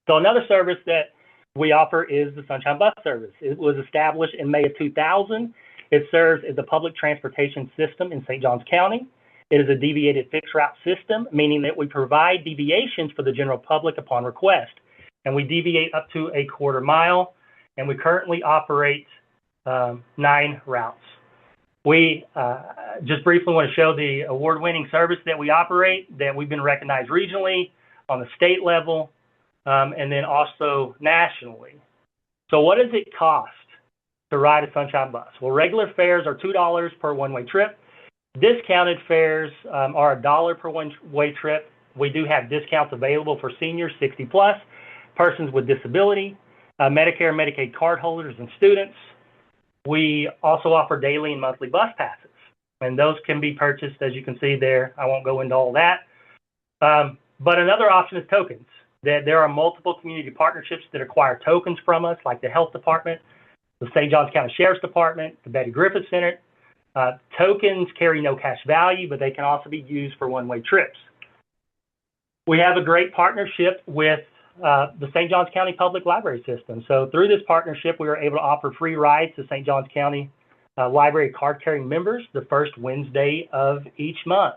So another service that we offer is the Sunshine Bus Service. It was established in May of 2000. It serves as the public transportation system in St. Johns County. It is a deviated fixed route system, meaning that we provide deviations for the general public upon request. And we deviate up to a quarter mile, and we currently operate 9 routes. We just briefly want to show the award-winning service that we operate, that we've been recognized regionally, on the state level, and then also nationally. So what does it cost to ride a Sunshine Bus? Well, regular fares are $2 per one-way trip. Discounted fares are $1 per one-way trip. We do have discounts available for seniors 60 plus, persons with disability, Medicare and Medicaid card holders, and students. We also offer daily and monthly bus passes, and those can be purchased, as you can see there. I won't go into all that. But another option is tokens. There are multiple community partnerships that acquire tokens from us, like the Health Department, the St. Johns County Sheriff's Department, the Betty Griffith Center. Tokens carry no cash value, but they can also be used for one-way trips. We have a great partnership with the St. Johns County Public Library System. So through this partnership, we are able to offer free rides to St. Johns County Library card-carrying members the first Wednesday of each month.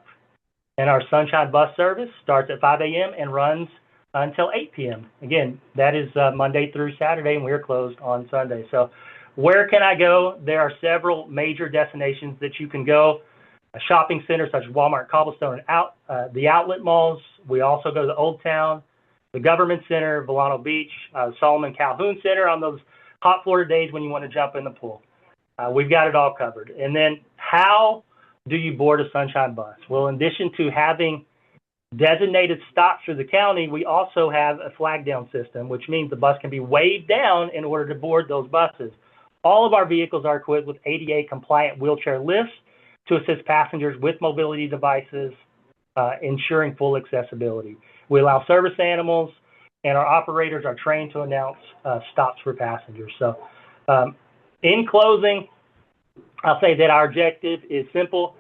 And our Sunshine Bus service starts at 5 a.m. and runs until 8 p.m. Again, that is Monday through Saturday, and we're closed on Sunday. So where can I go? There are several major destinations that you can go. A shopping center such as Walmart, Cobblestone, and the outlet malls. We also go to the Old Town, the Government Center, Volano Beach, Solomon Calhoun Center on those hot Florida days when you want to jump in the pool. We've got it all covered. And then how do you board a Sunshine Bus? Well, in addition to having designated stops through the county, we also have a flag down system, which means the bus can be waved down in order to board those buses. All of our vehicles are equipped with ADA compliant wheelchair lifts to assist passengers with mobility devices, ensuring full accessibility. We allow service animals, and our operators are trained to announce stops for passengers. So in closing, I'll say that our objective is simple,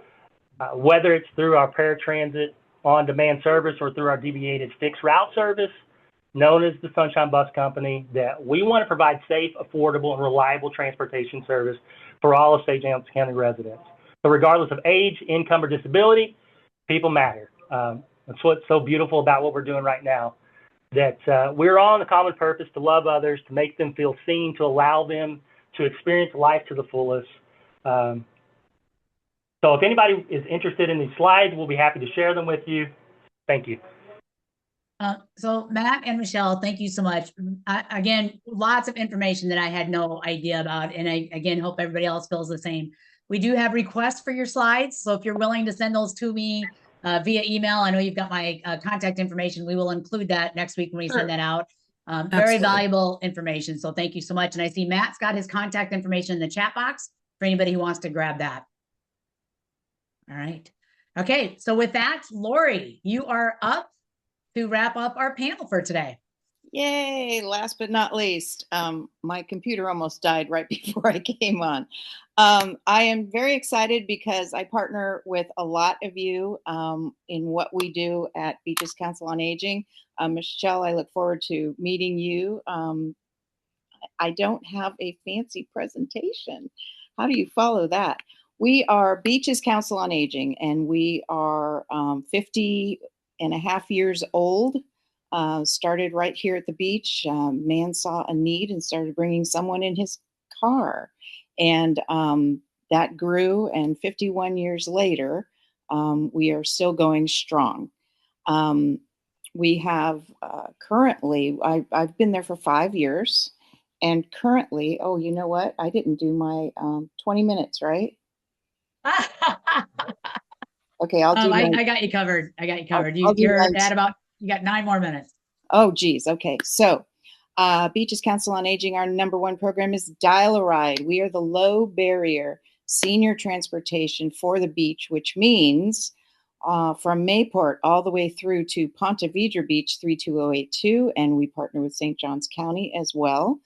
whether it's through our paratransit on-demand service or through our deviated fixed route service, known as the Sunshine Bus Company, that we want to provide safe, affordable, and reliable transportation service for all of St. Johns County residents. So regardless of age, income, or disability, people matter. That's what's so beautiful about what we're doing right now, that we're all in the common purpose to love others, to make them feel seen, to allow them to experience life to the fullest. So if anybody is interested in these slides, we'll be happy to share them with you. Thank you. So Matt and Michelle, thank you so much. Again, lots of information that I had no idea about. And I, again, hope everybody else feels the same. We do have requests for your slides. So if you're willing to send those to me via email, I know you've got my contact information. We will include that next week when we send that out. Very valuable information. So thank you so much. And I see Matt's got his contact information in the chat box for anybody who wants to grab that. All right. Okay. So with that, Lori, you are up to wrap up our panel for today. Yay. Last but not least, my computer almost died right before I came on. I am very excited because I partner with a lot of you in what we do at Beaches Council on Aging. Michelle, I look forward to meeting you. I don't have a fancy presentation. How do you follow that? We are Beaches Council on Aging, and we are 50 and a half years old. Started right here at the beach. Man saw a need and started bringing someone in his car. And that grew, and 51 years later, we are still going strong. We have currently, I've been there for 5 years, and currently, oh, you know what? I didn't do my 20 minutes, right? Okay, I'll do I got you covered. I got you covered. You're at about, you got 9 more minutes. Oh, geez. Okay. So Beaches Council on Aging, our #1 program is Dial a Ride. We are the low barrier senior transportation for the beach, which means from Mayport all the way through to Ponte Vedra Beach 32082, and we partner with St. Johns County as well.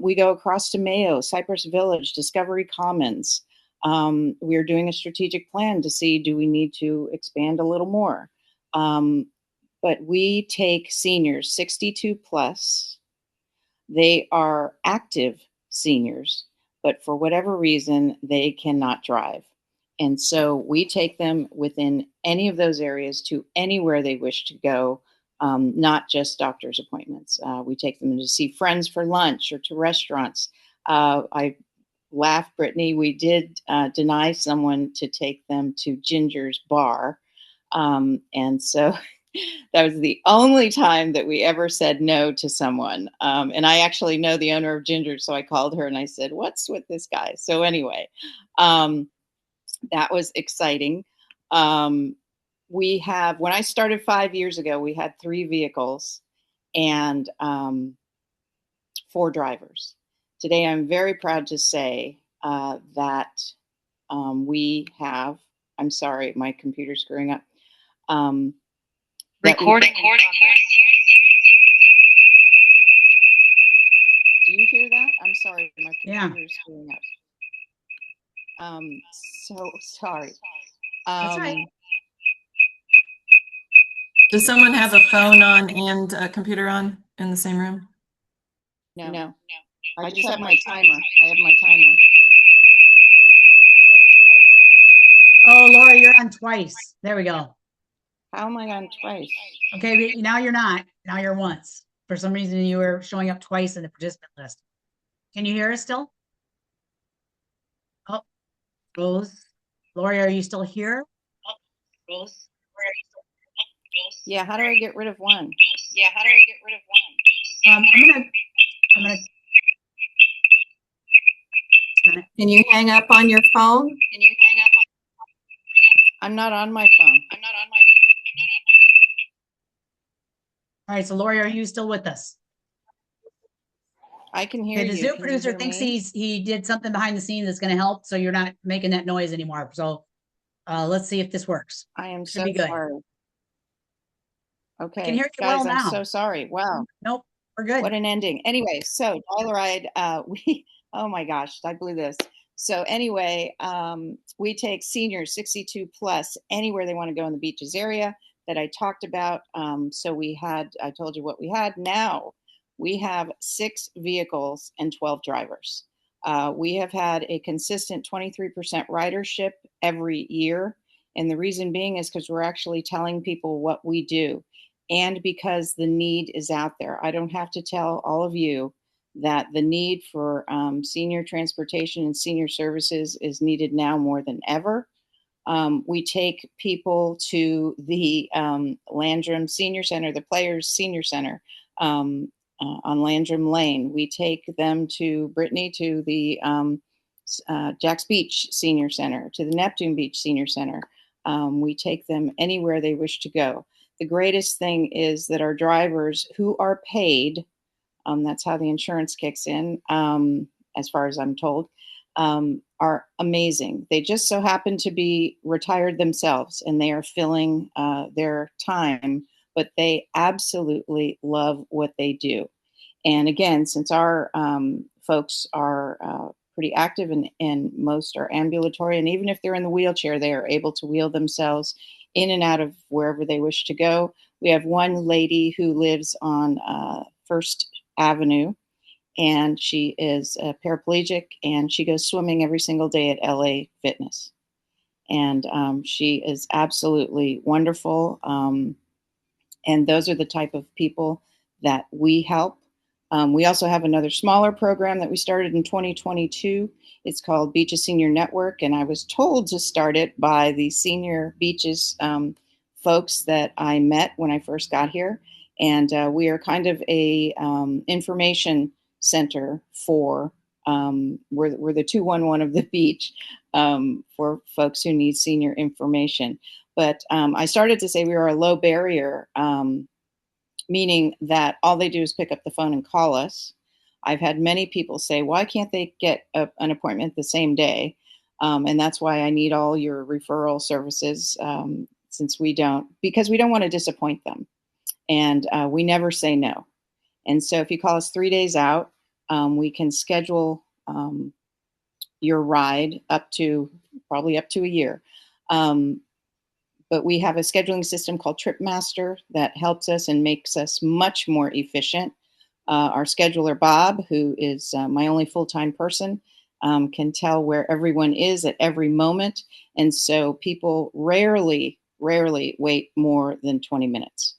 We go across to Mayo, Cypress Village, Discovery Commons. We are doing a strategic plan to see, do we need to expand a little more? But we take seniors 62 plus. They are active seniors, but for whatever reason, they cannot drive. And so we take them within any of those areas to anywhere they wish to go, not just doctor's appointments. We take them to see friends for lunch or to restaurants. I laugh, Brittany, we did deny someone to take them to Ginger's Bar. And so that was the only time that we ever said no to someone. And I actually know the owner of Ginger, so I called her and I said, what's with this guy? So anyway, that was exciting. We have, when I started 5 years ago, we had 3 vehicles and 4 drivers. Today, I'm very proud to say that we have, I'm sorry, my computer's screwing up. Recording. Do you hear that? I'm sorry, my computer is screwing up. So sorry. That's right. Does someone have a phone on and a computer on in the same room? No. I just have my timer. I have my timer. Oh, Laura, you're on twice. There we go. How am I on twice? Okay, but now you're not. Now you're once. For some reason, you were showing up twice in the participant list. Can you hear us still? Oh, Rose. Lori, are you still here? Rose. Yeah, how do I get rid of one? I'm gonna Can you hang up on your phone? I'm not on my phone. all right, so Lori, are you still with us? I can hear Okay, the you. Zoom Can you producer hear thinks me? he did something behind the scenes that's gonna help, so you're not making that noise anymore. So let's see if this works. I am Should so be good. sorry. I can Okay, hear you guys, well I'm now. so sorry. Wow, Nope, we're good. what an ending. Anyway, so Dial-A-Ride, oh my gosh, I blew this. So anyway, we take seniors 62 plus anywhere they want to go in the beaches area that I talked about. So I told you what we had. Now we have 6 vehicles and 12 drivers. We have had a consistent 23% ridership every year. And the reason being is because we're actually telling people what we do and because the need is out there. I don't have to tell all of you that the need for senior transportation and senior services is needed now more than ever. We take people to the Landrum Senior Center, the Players Senior Center on Landrum Lane. We take them to Brittny, to the Jacks Beach Senior Center, to the Neptune Beach Senior Center. We take them anywhere they wish to go. The greatest thing is that our drivers who are paid, that's how the insurance kicks in, as far as I'm told, are amazing. They just so happen to be retired themselves and they are filling their time, but they absolutely love what they do. And again, since our folks are pretty active and most are ambulatory, and even if they're in the wheelchair, they are able to wheel themselves in and out of wherever they wish to go. We have one lady who lives on First Avenue, and she is a paraplegic, and she goes swimming every single day at LA Fitness. And she is absolutely wonderful. And those are the type of people that we help. We also have another smaller program that we started in 2022. It's called Beaches Senior Network, and I was told to start it by the Senior Beaches folks that I met when I first got here. And we are kind of a information center for, we're the 211 of the beach for folks who need senior information. But I started to say we are a low barrier, meaning that all they do is pick up the phone and call us. I've had many people say, why can't they get an appointment the same day? And that's why I need all your referral services, because we don't want to disappoint them. And we never say no. And so if you call us 3 days out, we can schedule your ride probably up to a year. But we have a scheduling system called TripMaster that helps us and makes us much more efficient. Our scheduler, Bob, who is my only full-time person, can tell where everyone is at every moment. And so people rarely wait more than 20 minutes.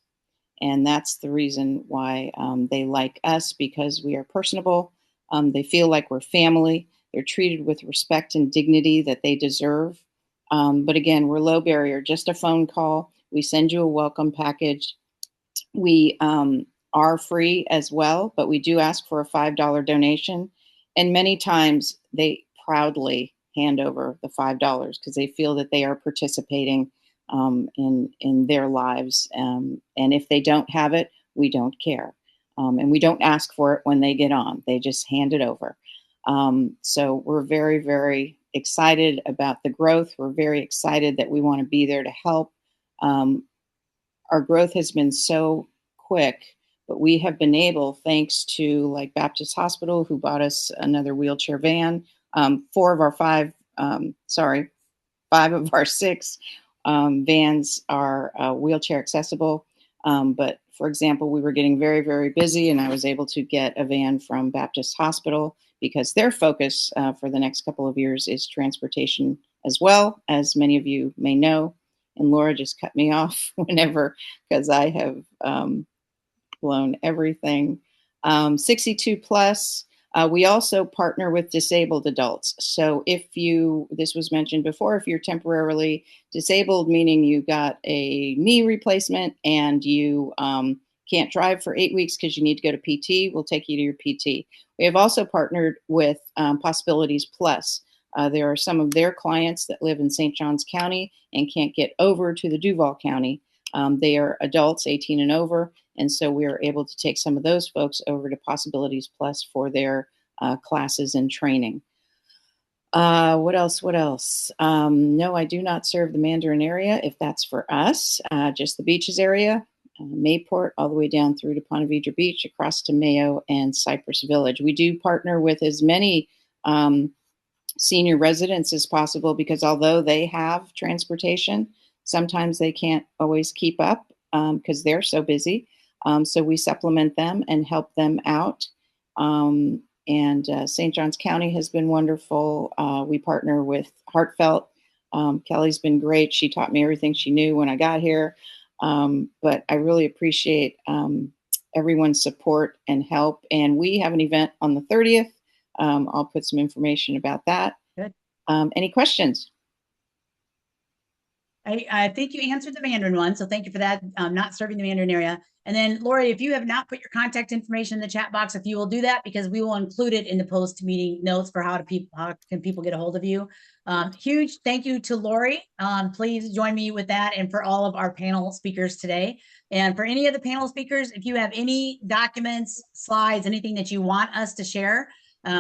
And that's the reason why they like us, because we are personable. They feel like we're family. They're treated with respect and dignity that they deserve. But again, we're low barrier, just a phone call. We send you a welcome package. We are free as well, but we do ask for a $5 donation. And many times they proudly hand over the $5 because they feel that they are participating in their lives. And if they don't have it, we don't care. And we don't ask for it when they get on. They just hand it over. So we're very, very excited about the growth. We're very excited that we want to be there to help. Our growth has been so quick, but we have been able, thanks to like Baptist Hospital, who bought us another wheelchair van. 5 of our 6 vans are wheelchair accessible. But for example, we were getting very, very busy, and I was able to get a van from Baptist Hospital because their focus for the next couple of years is transportation as well, as many of you may know. And Laura just cut me off whenever, because I have blown everything. 62 plus. We also partner with disabled adults. So this was mentioned before, if you're temporarily disabled, meaning you got a knee replacement and you can't drive for 8 weeks because you need to go to PT, we'll take you to your PT. We have also partnered with Possibilities Plus. There are some of their clients that live in St. Johns County and can't get over to the Duval County. They are adults 18 and over, and so we are able to take some of those folks over to Possibilities Plus for their classes and training. What else? No, I do not serve the Mandarin area, if that's for us, just the beaches area. Mayport all the way down through to Ponte Vedra Beach, across to Mayo and Cypress Village. We do partner with as many senior residents as possible, because although they have transportation, sometimes they can't always keep up because they're so busy. So we supplement them and help them out. St. Johns County has been wonderful. We partner with Heartfelt. Kelly's been great. She taught me everything she knew when I got here. But I really appreciate everyone's support and help. And we have an event on the 30th. I'll put some information about that. Good. Any questions? I think you answered the Mandarin one, so thank you for that. Not serving the Mandarin area. And then, Lori, if you have not put your contact information in the chat box, if you will do that, because we will include it in the post-meeting notes for how can people get a hold of you. Huge thank you to Lori. Please join me with that, and for all of our panel speakers today. And for any of the panel speakers, if you have any documents, slides, anything that you want us to share,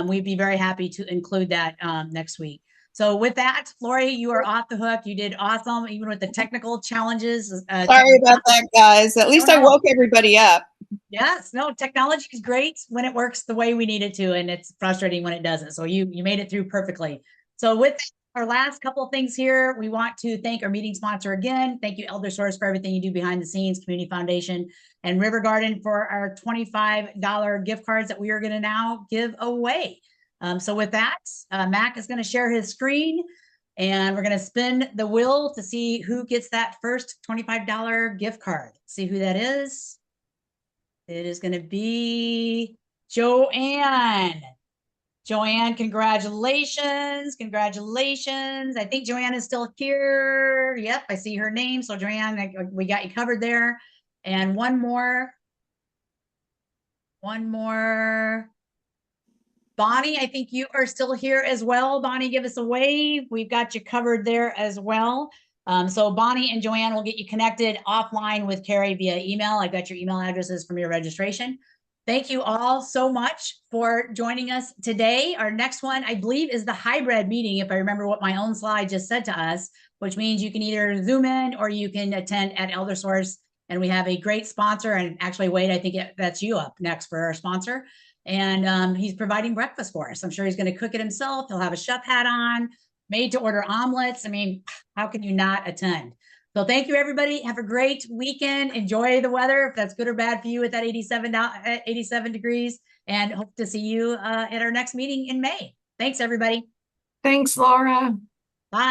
we'd be very happy to include that next week. So with that, Lori, you are off the hook. You did awesome, even with the technical challenges. Sorry about that, guys. At least I woke everybody up. Yes, no, technology is great when it works the way we need it to, and it's frustrating when it doesn't. So you made it through perfectly. So with our last couple of things here, we want to thank our meeting sponsor again. Thank you, ElderSource, for everything you do behind the scenes, Community Foundation, and River Garden for our $25 gift cards that we are going to now give away. So with that, Mac is going to share his screen, and we're going to spin the wheel to see who gets that first $25 gift card. See who that is. It is going to be Joanne. Joanne, congratulations. Congratulations. I think Joanne is still here. Yep, I see her name. So Joanne, we got you covered there. And one more. Bonnie, I think you are still here as well. Bonnie, give us a wave. We've got you covered there as well. So Bonnie and Joanne will get you connected offline with Carrie via email. I've got your email addresses from your registration. Thank you all so much for joining us today. Our next one, I believe, is the hybrid meeting, if I remember what my own slide just said to us, which means you can either Zoom in or you can attend at ElderSource. And we have a great sponsor. And actually, Wade, I think that's you up next for our sponsor. And he's providing breakfast for us. I'm sure he's going to cook it himself. He'll have a chef hat on, made to order omelets. I mean, how can you not attend? So thank you, everybody. Have a great weekend. Enjoy the weather, if that's good or bad for you at that 87 degrees. And hope to see you at our next meeting in May. Thanks, everybody. Thanks, Laura. Bye.